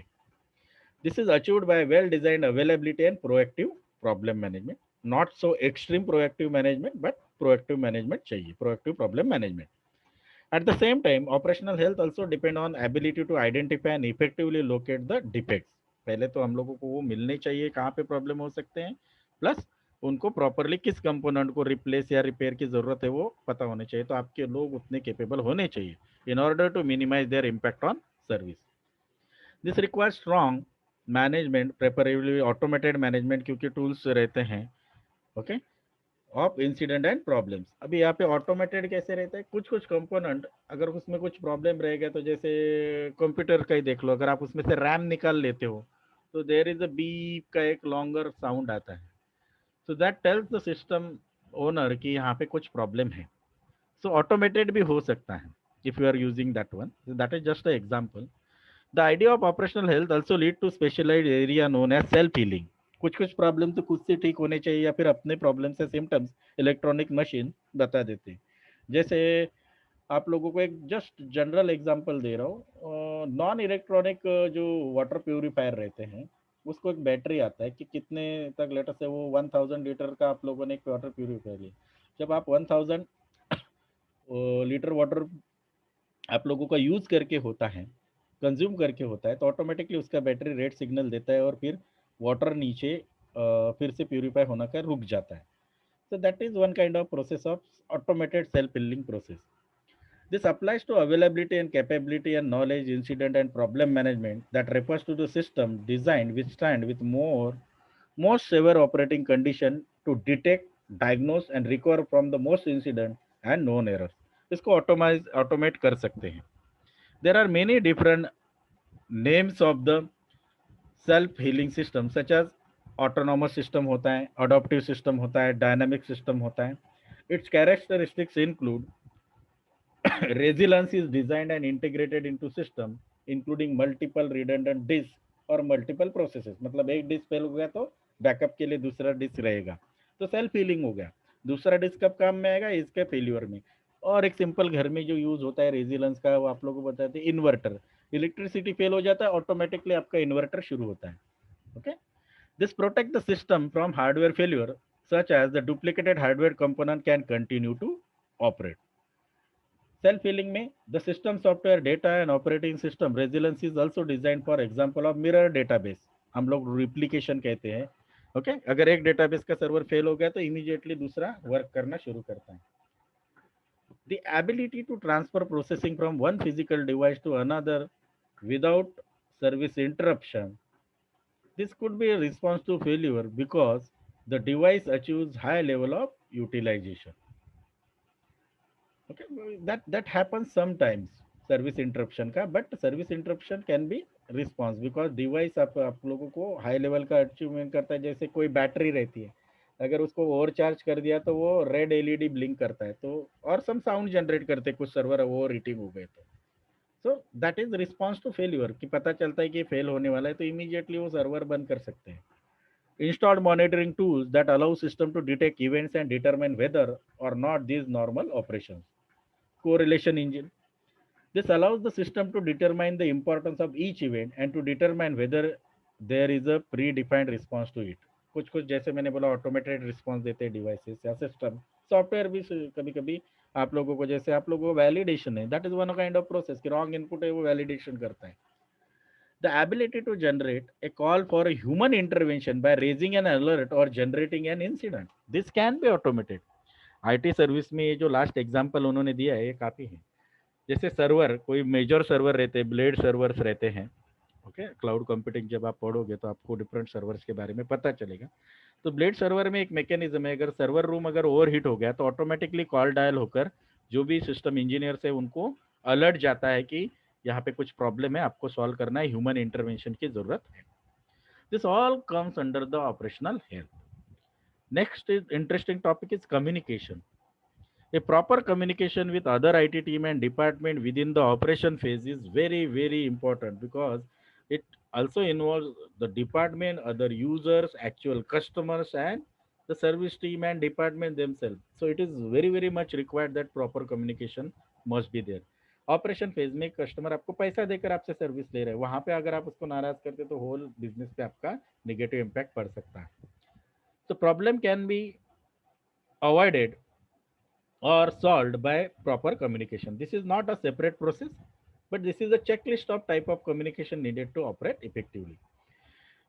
This is achieved by well designed availability and proactive problem management. Not so extreme proactive management, but proactive management चाहिए, proactive problem management. At the same time, operational health also depend on ability to identify and effectively locate the defects. पहले तो हम लोगों को वो मिलने चाहिए कहाँ पे प्रॉब्लम हो सकते हैं, प्लस उनको प्रॉपरली किस कंपोनेंट को रिप्लेस या रिपेयर की जरूरत है वो पता होने चाहिए। तो आपके लोग उतने केपेबल होने चाहिए in order to minimize their impact on service. This requires strong management, preferably automated management, क्योंकि टूल्स रहते हैं okay of incident and problems. अभी यहाँ पे ऑटोमेटेड कैसे रहता है, कुछ कुछ कंपोनेंट अगर उसमें कुछ प्रॉब्लम रहेगा, तो जैसे कंप्यूटर का ही देख लो, अगर आप उसमें से रैम निकाल लेते हो, तो देर इज अ बीप का एक लॉन्गर साउंड आता है। So that tells the system owner कि यहाँ पे कुछ प्रॉब्लम है। सो ऑटोमेटेड भी हो सकता है if you are using that one, that is just a example. The idea of operational health also lead to specialized area known as self healing. कुछ कुछ प्रॉब्लम तो खुद से ठीक होने चाहिए, या फिर अपने प्रॉब्लम से सिम्टम्स इलेक्ट्रॉनिक मशीन बता देते हैं। जैसे आप लोगों को एक जस्ट जनरल एग्जांपल दे रहा हूँ, नॉन इलेक्ट्रॉनिक जो वाटर प्यूरिफायर रहते हैं, उसको एक बैटरी आता है कि कितने तक लेटर से वो 1000 लीटर का आप लोगों ने एक वाटर प्यूरिफायर लिया। जब आप 1000 लीटर वाटर आप लोगों का यूज करके होता है, कंज्यूम करके होता है, तो ऑटोमेटिकली उसका बैटरी रेड सिग्नल देता है और फिर वाटर नीचे फिर से प्यूरिफाई होना का रुक जाता है। So that is one kind of process of automated self-healing process. This applies to availability and capability and knowledge, incident and problem management, that refers to the system designed withstand with most severe operating condition to detect, diagnose and recover from the most incident and known errors. इसको automate कर सकते हैं। There are many different names of the self healing system, such as autonomous system होता है, adaptive system होता है, dynamic system होता है। It's characteristics include resilience is designed and integrated into system including multiple redundant disks और multiple processes. मतलब एक disc fail हो गया तो बैकअप के लिए दूसरा डिस्क रहेगा, तो सेल्फ हीलिंग हो गया। दूसरा डिस्क कब काम में आएगा, इसके फेल्यूर में। और एक सिंपल घर में जो यूज होता है रेजिलेंस का, वो आप लोगों को बताते हैं इन्वर्टर। इलेक्ट्रिसिटी फेल हो जाता है, ऑटोमेटिकली आपका इन्वर्टर शुरू होता है। Okay, this protect the system from hardware failure such as the duplicated hardware component can continue to operate. Self healing में the system software data and operating system resilience is also design for example of mirror database. हम लोग replication कहते हैं। Okay, अगर एक database का server fail हो गया तो इमीडिएटली दूसरा वर्क करना शुरू करता है। The ability to transfer processing from one physical device to another without service interruption, this could be a response to failure because the device achieves high level of utilization. Okay, that happens sometimes. Service interruption का, but service interruption can be response because device आप लोगों को high level का achievement करता है। जैसे कोई battery रहती है, अगर उसको ओवर चार्ज कर दिया तो वो रेड एलईडी ब्लिंक करता है, तो और सम साउंड जनरेट करते हैं, कुछ सर्वर ओवर हीटिंग हो गए तो so that is response to failure, कि पता चलता है कि फेल होने वाला है तो इमीडिएटली वो सर्वर बंद कर सकते हैं। Installed monitoring tools that allow system to detect events and determine whether or not these normal operations. correlation engine, this allows the system to determine the importance of each event and to determine whether there is a predefined response to it। कुछ कुछ जैसे मैंने बोला automated response देते हैं devices या system, software भी कभी कभी आप लोगों को, जैसे आप लोगों को वैलिडेशन है, that is one kind of process कि रॉन्ग इनपुट है वो वैलिडेशन करता है। The ability to generate a call for a human intervention by raising an alert or generating an incident, this can be automated। IT service में ये जो last example उन्होंने दिया है ये काफी है। जैसे सर्वर, कोई मेजर सर्वर रहते हैं, ब्लेड सर्वर्स रहते हैं। ओके, क्लाउड कंप्यूटिंग जब आप पढ़ोगे तो आपको डिफरेंट सर्वर्स के बारे में पता चलेगा। तो ब्लेड सर्वर में एक मैकेनिज्म है, अगर सर्वर रूम अगर ओवर हीट हो गया तो ऑटोमेटिकली कॉल डायल होकर जो भी सिस्टम इंजीनियर्स है उनको अलर्ट जाता है कि यहाँ पे कुछ प्रॉब्लम है, आपको सॉल्व करना है, ह्यूमन इंटरवेंशन की जरूरत है। This all comes under the operational health. Next is interesting topic is communication. A proper communication with other IT team and department within the operation phase is very, very important because it also involves the department, other users, actual customers, and the service team and department themselves. So it is very, very much required that proper communication must be there। Operation phase में customer आपको पैसा देकर आपसे service ले रहे हैं, वहां पे अगर आप उसको नाराज करते तो होल बिजनेस पे आपका नेगेटिव इम्पैक्ट पड़ सकता है। तो problem can be avoided or solved by proper communication। This is not a separate process, but this is a checklist of type of communication needed to operate effectively।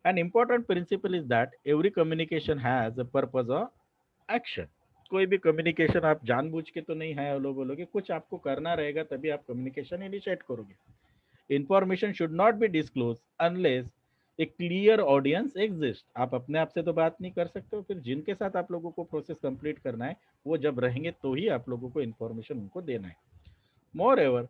An important principle is that every communication has a purpose or action। कोई भी communication आप जानबूझ के तो नहीं है hello बोलोगे, कुछ आपको करना रहेगा तभी आप कम्युनिकेशन इनिशिएट करोगे। Information should not be disclose unless A clear audience exist. आप अपने आप से तो बात नहीं कर सकते हो, फिर जिनके साथ आप लोगों को प्रोसेस कंप्लीट करना है वो जब रहेंगे तो ही आप लोगों को इन्फॉर्मेशन उनको देना है। Moreover,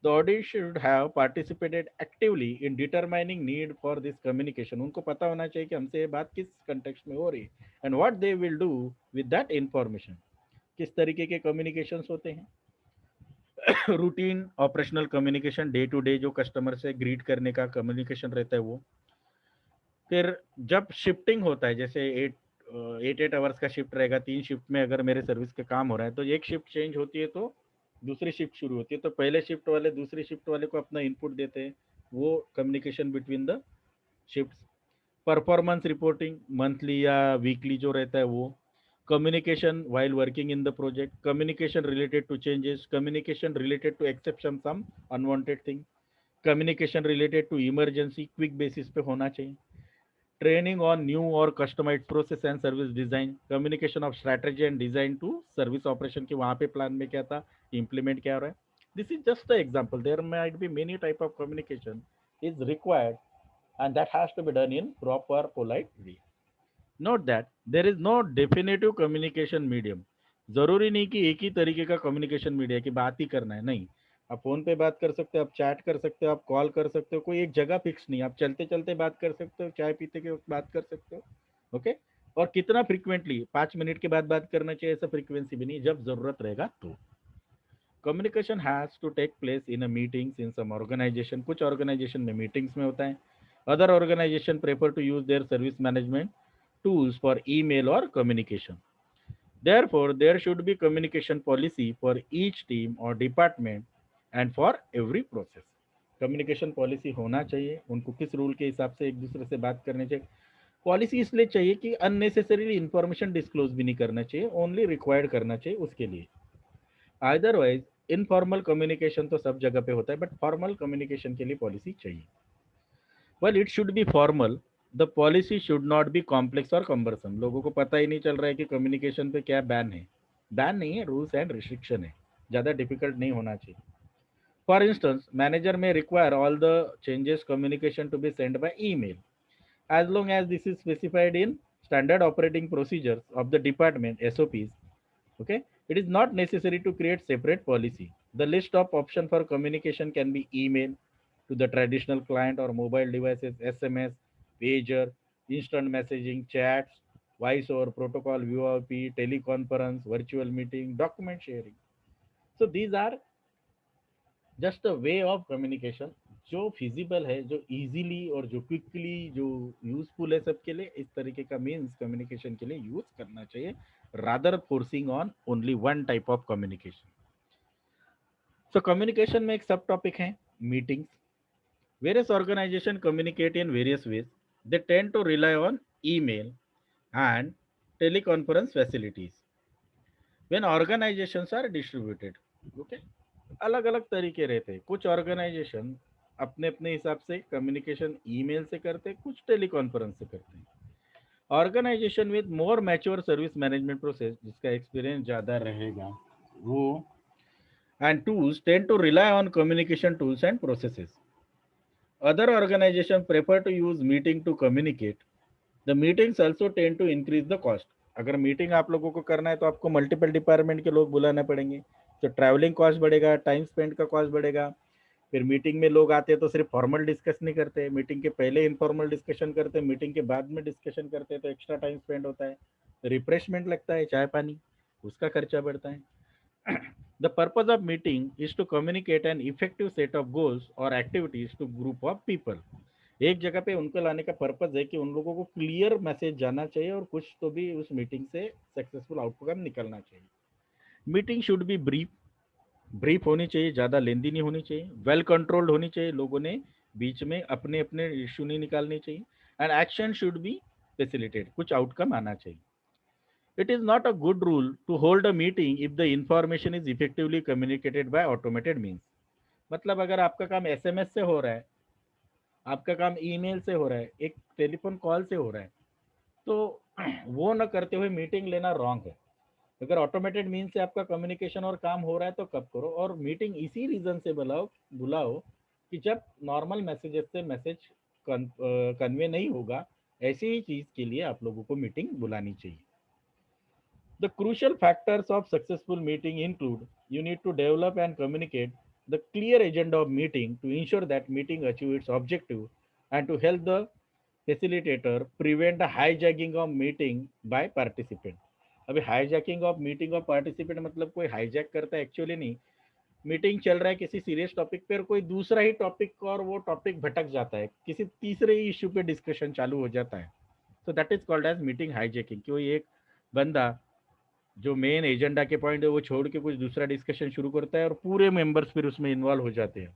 the audience should have participated actively in determining need for this communication। उनको पता होना चाहिए कि हमसे ये बात किस कंटेक्स्ट में हो रही है and what they will do with that information। किस तरीके के कम्युनिकेशंस होते हैं। Routine operational communication, day to day जो कस्टमर से ग्रीट करने का कम्युनिकेशन रहता है वो। फिर जब शिफ्टिंग होता है, जैसे 8 8 आवर्स का शिफ्ट रहेगा, 3 शिफ्ट में अगर मेरे सर्विस का काम हो रहा है तो एक शिफ्ट चेंज होती है तो दूसरी शिफ्ट शुरू होती है, तो पहले शिफ्ट वाले दूसरी शिफ्ट वाले को अपना इनपुट देते हैं, वो communication between the shift. Performance reporting monthly या वीकली जो रहता है वो। Communication while working in the project, communication related to changes, communication related to exception some unwanted thing, communication related to emergency quick basis पे होना चाहिए। Training on new और customized process and service design, communication of strategy and design to service operation की वहां पे plan में क्या था, इम्प्लीमेंट क्या हो रहा है। This is just the example, there might be many type of communication is required and that has to be done in proper polite way। Note that there is no definitive communication medium। जरूरी नहीं कि एक ही तरीके का communication media की बात ही करना है, नहीं। आप फोन पे बात कर सकते हो, आप चैट कर सकते हो, आप कॉल कर सकते हो, कोई एक जगह फिक्स नहीं। आप चलते चलते बात कर सकते हो, चाय पीते के वक्त बात कर सकते हो। ओके, और कितना फ्रिक्वेंटली, 5 मिनट के बाद बात करना चाहिए, ऐसा फ्रीक्वेंसी भी नहीं, जब जरूरत रहेगा तो। Communication has to take place in a meetings in some organization, कुछ ऑर्गेनाइजेशन में मीटिंग्स में होता है। Other organization prefer to use their service management tools for email or communication। Therefore, there should be communication policy for each team or department and for every process। Communication policy होना चाहिए, उनको किस rule के हिसाब से एक दूसरे से बात करनी चाहिए। पॉलिसी इसलिए चाहिए कि अननेसेसरीली इंफॉर्मेशन डिस्क्लोज भी नहीं करना चाहिए, ओनली रिक्वायर्ड करना चाहिए उसके लिए। अदरवाइज इनफॉर्मल कम्युनिकेशन तो सब जगह पे होता है, बट फॉर्मल कम्युनिकेशन के लिए पॉलिसी चाहिए। Well it should be formal, the policy should not B complex और कम्बरसम। लोगों को पता ही नहीं चल रहा है कि कम्युनिकेशन पे क्या बैन है। बैन नहीं है, रूल्स एंड रिस्ट्रिक्शन है, ज़्यादा डिफिकल्ट नहीं होना चाहिए। For instance, manager may require all the changes communication to be send by email as long as this is specified in standard operating procedures of the department SOPs। Okay, It is not necessary to create separate policy. The list of option for communication can be email to the traditional client or mobile devices, SMS, pager, instant messaging, chats, voice over protocol, VoIP, teleconference, virtual meeting, document sharing. So these are just a way of communication जो feasible है, जो easily और जो quickly जो useful है सबके लिए, इस तरीके का मीन्स कम्युनिकेशन के लिए यूज करना चाहिए, rather forcing on only one type of communication. So communication में एक सब टॉपिक है meetings. Various organization communicate in various ways. They tend to rely on email and teleconference facilities when organizations are distributed. Okay, अलग अलग तरीके रहते हैं. कुछ organisation अपने अपने हिसाब से कम्युनिकेशन ईमेल से करते हैं, कुछ टेलीकॉन्फ्रेंस से करते हैं. Organization with more mature service management process, जिसका एक्सपीरियंस ज़्यादा रहेगा, वो and tools tend to rely on communication tools and processes. Other organization prefer to use meeting to communicate. The meetings also tend to increase the cost. अगर meeting आप लोगों को करना है तो आपको मल्टीपल डिपार्टमेंट के लोग बुलाना पड़ेंगे, तो ट्रैवलिंग कॉस्ट बढ़ेगा, टाइम स्पेंड का कॉस्ट बढ़ेगा. फिर मीटिंग में लोग आते हैं तो सिर्फ फॉर्मल डिस्कस नहीं करते, मीटिंग के पहले इनफॉर्मल डिस्कशन करते हैं, मीटिंग के बाद में डिस्कशन करते हैं, तो एक्स्ट्रा टाइम स्पेंड होता है. रिफ्रेशमेंट लगता है, चाय पानी, उसका खर्चा बढ़ता है. The purpose of meeting is to communicate an effective set of goals और activities to group of people. एक जगह पे उनको लाने का पर्पज है कि उन लोगों को क्लियर मैसेज जाना चाहिए और कुछ तो भी उस मीटिंग से सक्सेसफुल आउटकम निकलना चाहिए. Meeting should be brief. Brief होनी चाहिए, ज़्यादा लेंदी नहीं होनी चाहिए, वेल कंट्रोल्ड होनी चाहिए, लोगों ने बीच में अपने अपने इशू नहीं निकालने चाहिए. And action should be facilitated, कुछ आउटकम आना चाहिए. It is not a good rule to hold a meeting if the information is effectively communicated by automated means. मतलब अगर आपका काम एसएमएस से हो रहा है, आपका काम ईमेल से हो रहा है, एक टेलीफोन कॉल से हो रहा है, तो वो न करते हुए मीटिंग लेना रॉन्ग है. अगर ऑटोमेटेड मीन से आपका कम्युनिकेशन और काम हो रहा है तो कब करो, और मीटिंग इसी रीजन से बुलाओ बुलाओ कि जब नॉर्मल मैसेजेस से मैसेज कन्वे नहीं होगा, ऐसी ही चीज के लिए आप लोगों को मीटिंग बुलानी चाहिए. The crucial factors of successful meeting include, you need to develop and communicate the clear agenda of meeting to ensure that meeting achieve its objective and to help the facilitator prevent the hijacking of meeting by participant. अभी hijacking of meeting of participant मतलब कोई hijack करता है actually नहीं. Meeting चल रहा है किसी सीरियस टॉपिक पर, कोई दूसरा ही टॉपिक और वो टॉपिक भटक जाता है, किसी तीसरे ही इश्यू पे डिस्कशन चालू हो जाता है. तो that is called as meeting hijacking. कोई एक बंदा जो मेन एजेंडा के पॉइंट है वो छोड़ के कुछ दूसरा डिस्कशन शुरू करता है और पूरे मेंबर्स फिर उसमें इन्वॉल्व हो जाते हैं.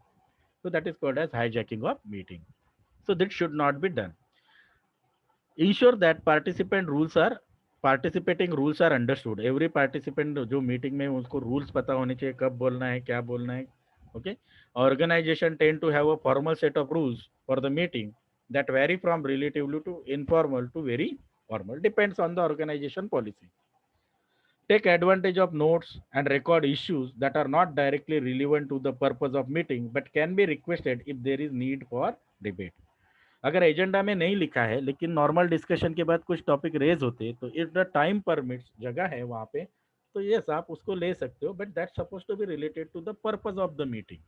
तो that is called as hijacking of meeting. So this should not be done. Ensure that participant rules are participating rules are understood. Every participant जो मीटिंग में उसको रूल्स पता होने चाहिए, कब बोलना है, क्या बोलना है. Okay. Organization tend to have a formal set of rules for the meeting that vary from relatively to informal to very formal, depends on the organization policy. Take advantage of notes and record issues that are not directly relevant to the purpose of meeting but can be requested if there is need for debate. अगर agenda में नहीं लिखा है लेकिन normal discussion के बाद कुछ topic raise होते हैं, तो इफ द टाइम परमिट्स, जगह है वहाँ पे, तो यस आप उसको ले सकते हो, but that suppose to be related to the purpose of the meeting.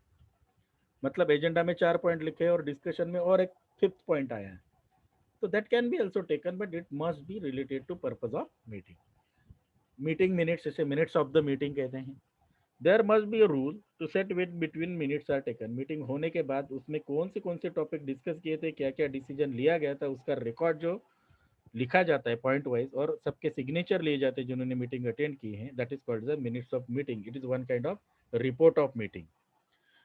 मतलब एजेंडा में 4 पॉइंट लिखे हैं और डिस्कशन में और एक फिफ्थ पॉइंट आया है, तो that can be also taken, but it must be related to purpose of meeting. Meeting minutes, जैसे मिनट्स ऑफ द मीटिंग कहते हैं. There must be a rule to set with between minutes are taken. Meeting होने के बाद उसमें कौन से topic discuss किए थे, क्या क्या डिसीजन लिया गया था, उसका रिकॉर्ड जो लिखा जाता है पॉइंट वाइज, और सबके सिग्नेचर लिए जाते हैं जिन्होंने मीटिंग अटेंड की है. That is called the minutes of meeting. It is one kind of report of meeting.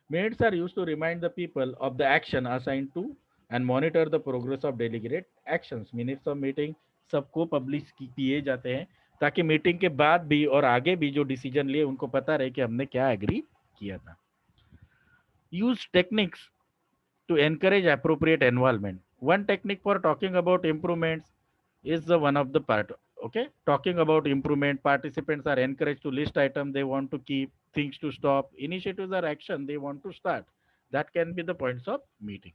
Minutes are used to remind the people of the action assigned to and monitor the progress of deliberate actions. Minutes of meeting सबको publish किए जाते हैं ताकि meeting के बाद भी और आगे भी जो डिसीजन लिए उनको पता रहे कि हमने क्या एग्री किया था. Use techniques to encourage appropriate involvement. One technique for talking about improvements is the one of the part. Okay, talking about improvement, participants are encouraged to list items they want to keep, things to stop, initiatives or action they want to start. That can be the points of meeting.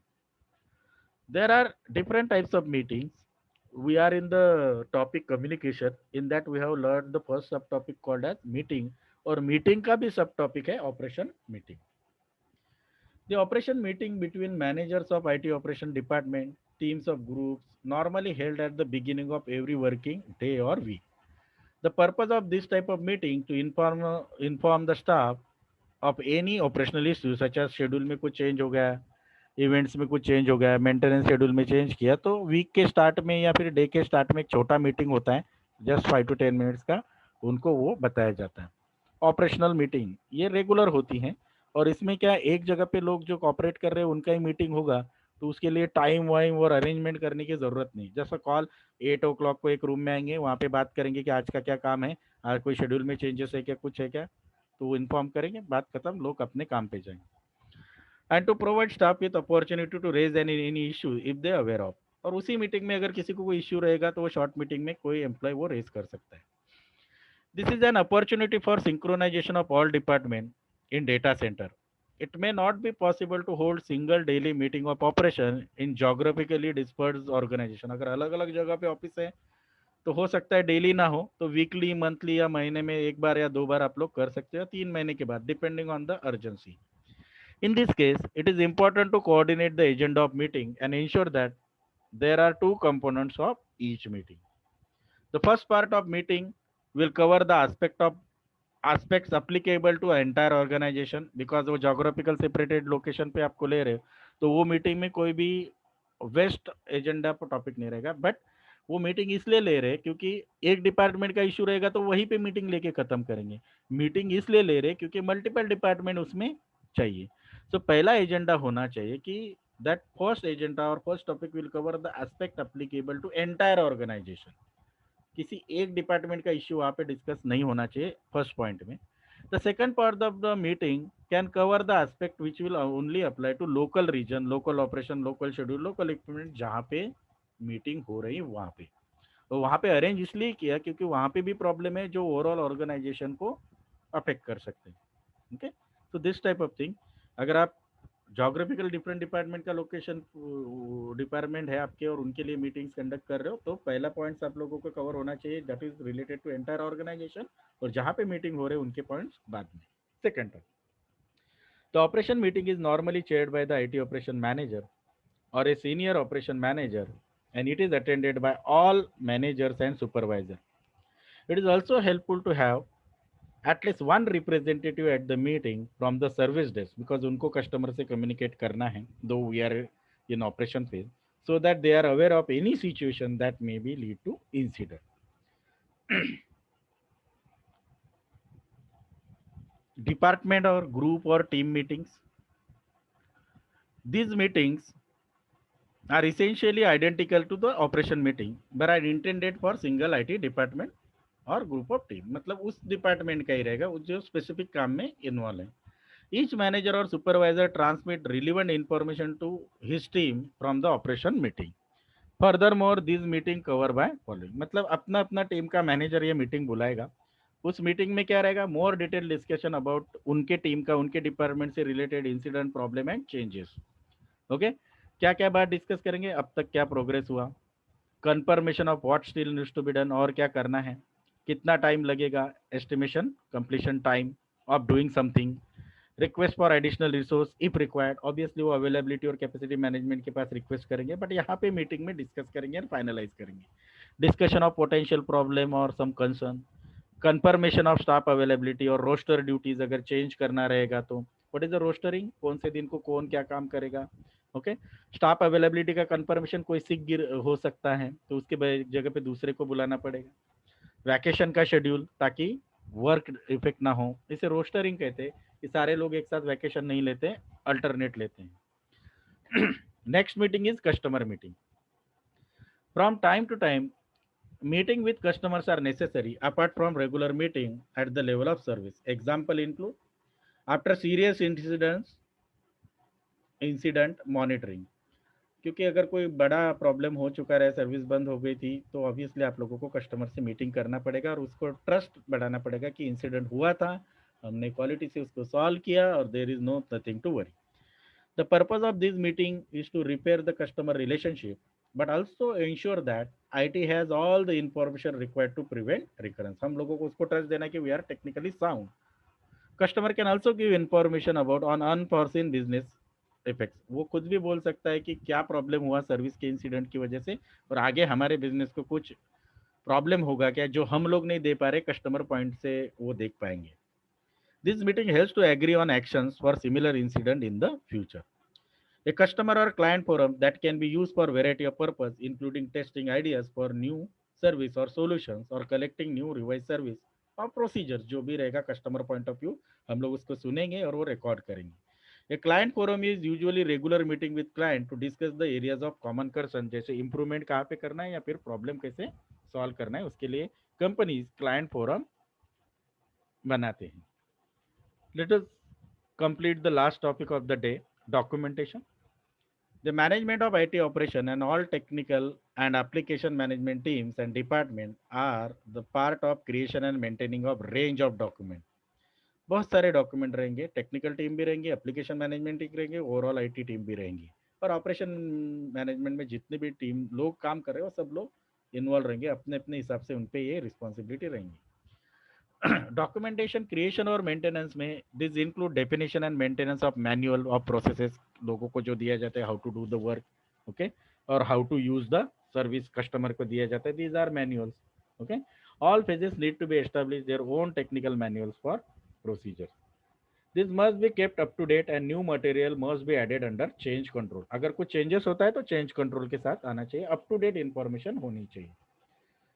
There are different types of meetings. we are in the topic communication. In that we have learned the first subtopic called as meeting, और meeting का भी सब topic है operation meeting. The operation meeting between managers of IT operation department, teams of groups, normally held at the beginning of every working day or week. The purpose of this type of meeting to inform the staff of any operational issue such as schedule में कुछ change हो गया, events में कुछ change हो गया, maintenance schedule में change किया, तो वीक के स्टार्ट में या फिर डे के स्टार्ट में एक छोटा मीटिंग होता है, जस्ट 5 to 10 मिनट्स का, उनको वो बताया जाता है. ऑपरेशनल मीटिंग ये रेगुलर होती हैं, और इसमें क्या है, एक जगह पे लोग जो कॉपरेट कर रहे हैं उनका ही मीटिंग होगा, तो उसके लिए टाइम वाइम और अरेंजमेंट करने की ज़रूरत नहीं. जैसा कॉल 8 o'clock को एक रूम में आएंगे, वहाँ पे बात करेंगे कि आज का क्या काम है, आज कोई शेड्यूल में चेंजेस है क्या, कुछ है क्या, तो वो इन्फॉर्म करेंगे, बात खत्म, लोग अपने काम पे जाएंगे. And to provide staff with opportunity to raise any issue if they aware of. और उसी मीटिंग में अगर किसी को कोई इश्यू रहेगा तो वो शॉर्ट मीटिंग में कोई एम्प्लॉय वो रेज कर सकता है. This is an opportunity for synchronization of all department in data center. It may not be possible to hold single daily meeting of operation in geographically dispersed organization. अगर अलग अलग जगह पे ऑफिस है तो हो सकता है डेली ना हो, तो वीकली, मंथली या महीने में एक बार या दो बार आप लोग कर सकते हो, 3 महीने के बाद, depending on the urgency. In this case, it is important to coordinate the agenda of meeting and ensure that there are two components of each meeting. The first part of meeting will cover the aspects applicable to entire organization, because वो geographical separated location पे आपको ले रहे हो, तो वो meeting में कोई भी वेस्ट एजेंडा पर टॉपिक नहीं रहेगा. बट वो मीटिंग इसलिए ले रहे हैं क्योंकि एक डिपार्टमेंट का इशू रहेगा तो वहीं पे मीटिंग लेके खत्म करेंगे. मीटिंग इसलिए ले रहे हैं क्योंकि मल्टीपल डिपार्टमेंट उसमें चाहिए. तो पहला एजेंडा होना चाहिए कि दैट फर्स्ट एजेंडा और first topic will cover the aspect applicable to entire organization. किसी एक डिपार्टमेंट का इश्यू वहाँ पे डिस्कस नहीं होना चाहिए फर्स्ट पॉइंट में. The second part of the meeting can cover the aspect which will only apply to local region, local operation, local schedule, local equipment, जहाँ पे मीटिंग हो रही है वहाँ पे. तो वहाँ पे अरेंज इसलिए किया क्योंकि वहाँ पे भी प्रॉब्लम है जो ओवरऑल ऑर्गेनाइजेशन को अफेक्ट कर सकते हैं. ओके, तो दिस टाइप ऑफ थिंग. अगर आप जोग्राफिकल डिफरेंट डिपार्टमेंट का लोकेशन डिपार्टमेंट है आपके और उनके लिए मीटिंग्स कंडक्ट कर रहे हो, तो पहला पॉइंट्स आप लोगों को कवर होना चाहिए, that is related to entire organization, और जहाँ पे मीटिंग हो रहे हैं उनके पॉइंट्स बाद में. Second, the operation meeting is normally chaired by the IT operation manager or a senior operation manager, and it is attended by all managers and supervisor. It is also helpful to have at least one representative at the meeting from the service desk, because उनको customer से communicate करना है, though we are in operation phase, so that they are aware of any situation that may be lead to incident. Department or group or team meetings. These meetings are essentially identical to the operation meeting, but are intended for single IT department और group of team. मतलब उस department का ही रहेगा जो specific काम में involve है. Each manager और supervisor transmit relevant information to his team from the operation meeting. Furthermore this meeting cover by following. मतलब अपना अपना टीम का मैनेजर ये मीटिंग बुलाएगा. उस मीटिंग में क्या रहेगा, मोर डिटेल डिस्कशन अबाउट उनके टीम का, उनके डिपार्टमेंट से related incident, problem and changes. Okay, क्या क्या बात डिस्कस करेंगे, अब तक क्या प्रोग्रेस हुआ, confirmation of what still needs to be done, और क्या करना है, कितना टाइम लगेगा, estimation completion time of doing something, request for additional resource if required. Obviously वो अवेलेबिलिटी और कैपेसिटी मैनेजमेंट के पास रिक्वेस्ट करेंगे, बट यहाँ पे मीटिंग में डिस्कस करेंगे और फाइनलाइज करेंगे. डिस्कशन ऑफ पोटेंशियल प्रॉब्लम और some concern, confirmation of staff availability और रोस्टर ड्यूटीज, अगर चेंज करना रहेगा तो व्हाट इज द रोस्टरिंग, कौन से दिन को कौन क्या काम करेगा. ओके, स्टाफ अवेलेबिलिटी का कंफर्मेशन, कोई सिक गिर हो सकता है तो उसके जगह पे दूसरे को बुलाना पड़ेगा. वैकेशन का शेड्यूल, ताकि वर्क इफेक्ट ना हो, इसे रोस्टरिंग कहते हैं. ये सारे लोग एक साथ वैकेशन नहीं लेते, अल्टरनेट लेते हैं. Next meeting is customer meeting. From time to time meeting with customers are necessary apart from regular meeting at the level of service. Example include after serious incident monitoring. क्योंकि अगर कोई बड़ा problem हो चुका है, service बंद हो गई थी, तो ऑब्वियसली आप लोगों को कस्टमर से मीटिंग करना पड़ेगा और उसको ट्रस्ट बढ़ाना पड़ेगा कि इंसिडेंट हुआ था, हमने क्वालिटी से उसको सॉल्व किया और there is no nothing to worry. The purpose of this meeting is to repair the customer relationship but also ensure that IT has all the information required to prevent recurrence. हम लोगों को उसको trust देना है कि we are technically sound. Customer can also give information about on unforeseen business effects. वो खुद भी बोल सकता है कि क्या प्रॉब्लम हुआ सर्विस के इंसिडेंट की वजह से, और आगे हमारे बिजनेस को कुछ प्रॉब्लम होगा क्या जो हम लोग नहीं दे पा रहे, कस्टमर पॉइंट से वो देख पाएंगे. This meeting helps to agree on actions for similar incident in the future. A customer or client forum that can be used for variety of purpose, including testing ideas for new service or solutions or collecting new revised service और procedures जो भी रहेगा customer point of view, हम लोग उसको सुनेंगे और वो रिकॉर्ड करेंगे. A client forum is usually regular meeting with client to discuss the areas of common concern, जैसे इंप्रूवमेंट कहाँ पे करना है या फिर प्रॉब्लम कैसे सॉल्व करना है, उसके लिए कंपनीज क्लाइंट फोरम बनाते हैं. Let us complete the last topic of the day, documentation. The management of IT operation and all technical and application management teams and department are the part of creation and maintaining of range of document. बहुत सारे document रहेंगे, technical team भी रहेंगे, application management team रहेंगे, overall IT team भी रहेंगी, और operation management में जितने भी टीम लोग काम कर रहे हैं वो सब लोग इन्वॉल्व रहेंगे, अपने अपने हिसाब से उन पे ये रिस्पॉन्सिबिलिटी रहेंगी. डॉक्यूमेंटेशन क्रिएशन और मेंटेनेंस में this include definition and maintenance of manual of processes, लोगों को जो दिया जाता है how to do the work, okay, और how to use the service customer को दिया जाता है, these are manuals. Okay, all phases need to be establish their own technical manuals for procedure. This must be kept up to date and new material must be added under change control. अगर कुछ changes होता है तो change control के साथ आना चाहिए, up to date information होनी चाहिए.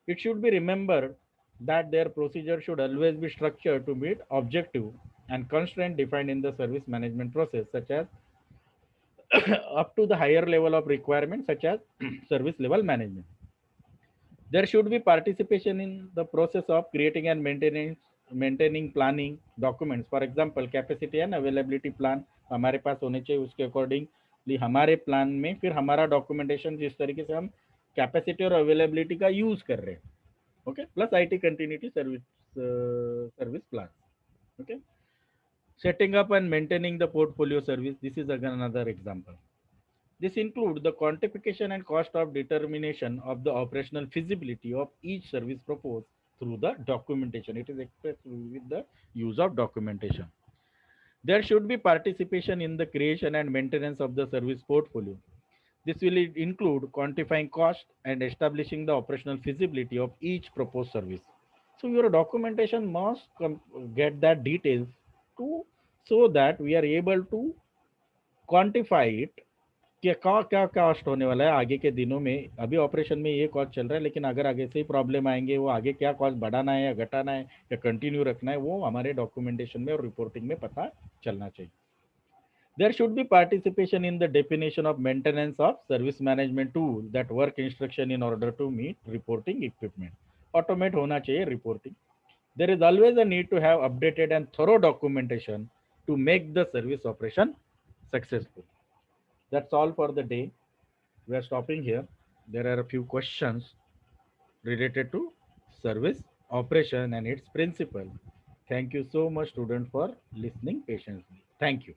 It should be remembered that their procedure should always be structured to meet objective and constraint defined in the service management process, such as up to the higher level of requirement, such as service level management. There should be participation in the process of creating and maintaining planning documents. For example, capacity and availability plan हमारे पास होने चाहिए, उसके accordingly हमारे plan में फिर हमारा documentation जिस तरीके से हम कैपेसिटी और अवेलेबिलिटी का यूज कर रहे हैं. Okay, plus IT continuity service plan. Okay, setting up and maintaining the portfolio service, this is again another example. This includes the quantification and cost of determination of the operational feasibility of each service proposed through the documentation. It is expressed with the use of documentation. There should be participation in the creation and maintenance of the service portfolio. This will include quantifying cost and establishing the operational feasibility of each proposed service. So your documentation must get that details to, so that we are able to quantify it कि क्या क्या cost होने वाला है आगे के दिनों में. अभी ऑपरेशन में ये कॉस्ट चल रहा है, लेकिन अगर आगे से ही प्रॉब्लम आएंगे, वो आगे क्या कॉस्ट बढ़ाना है या घटाना है या कंटिन्यू रखना है, वो हमारे डॉक्यूमेंटेशन में और रिपोर्टिंग में पता चलना चाहिए. There should be participation in the definition of maintenance of service management tool that work instruction in order to meet reporting equipment. Automate होना चाहिए reporting. There is always a need to have updated and thorough documentation to make the service operation successful. That's all for the day. We are stopping here. There are a few questions related to service operation and its principle. Thank you so much, student, for listening patiently. Thank you.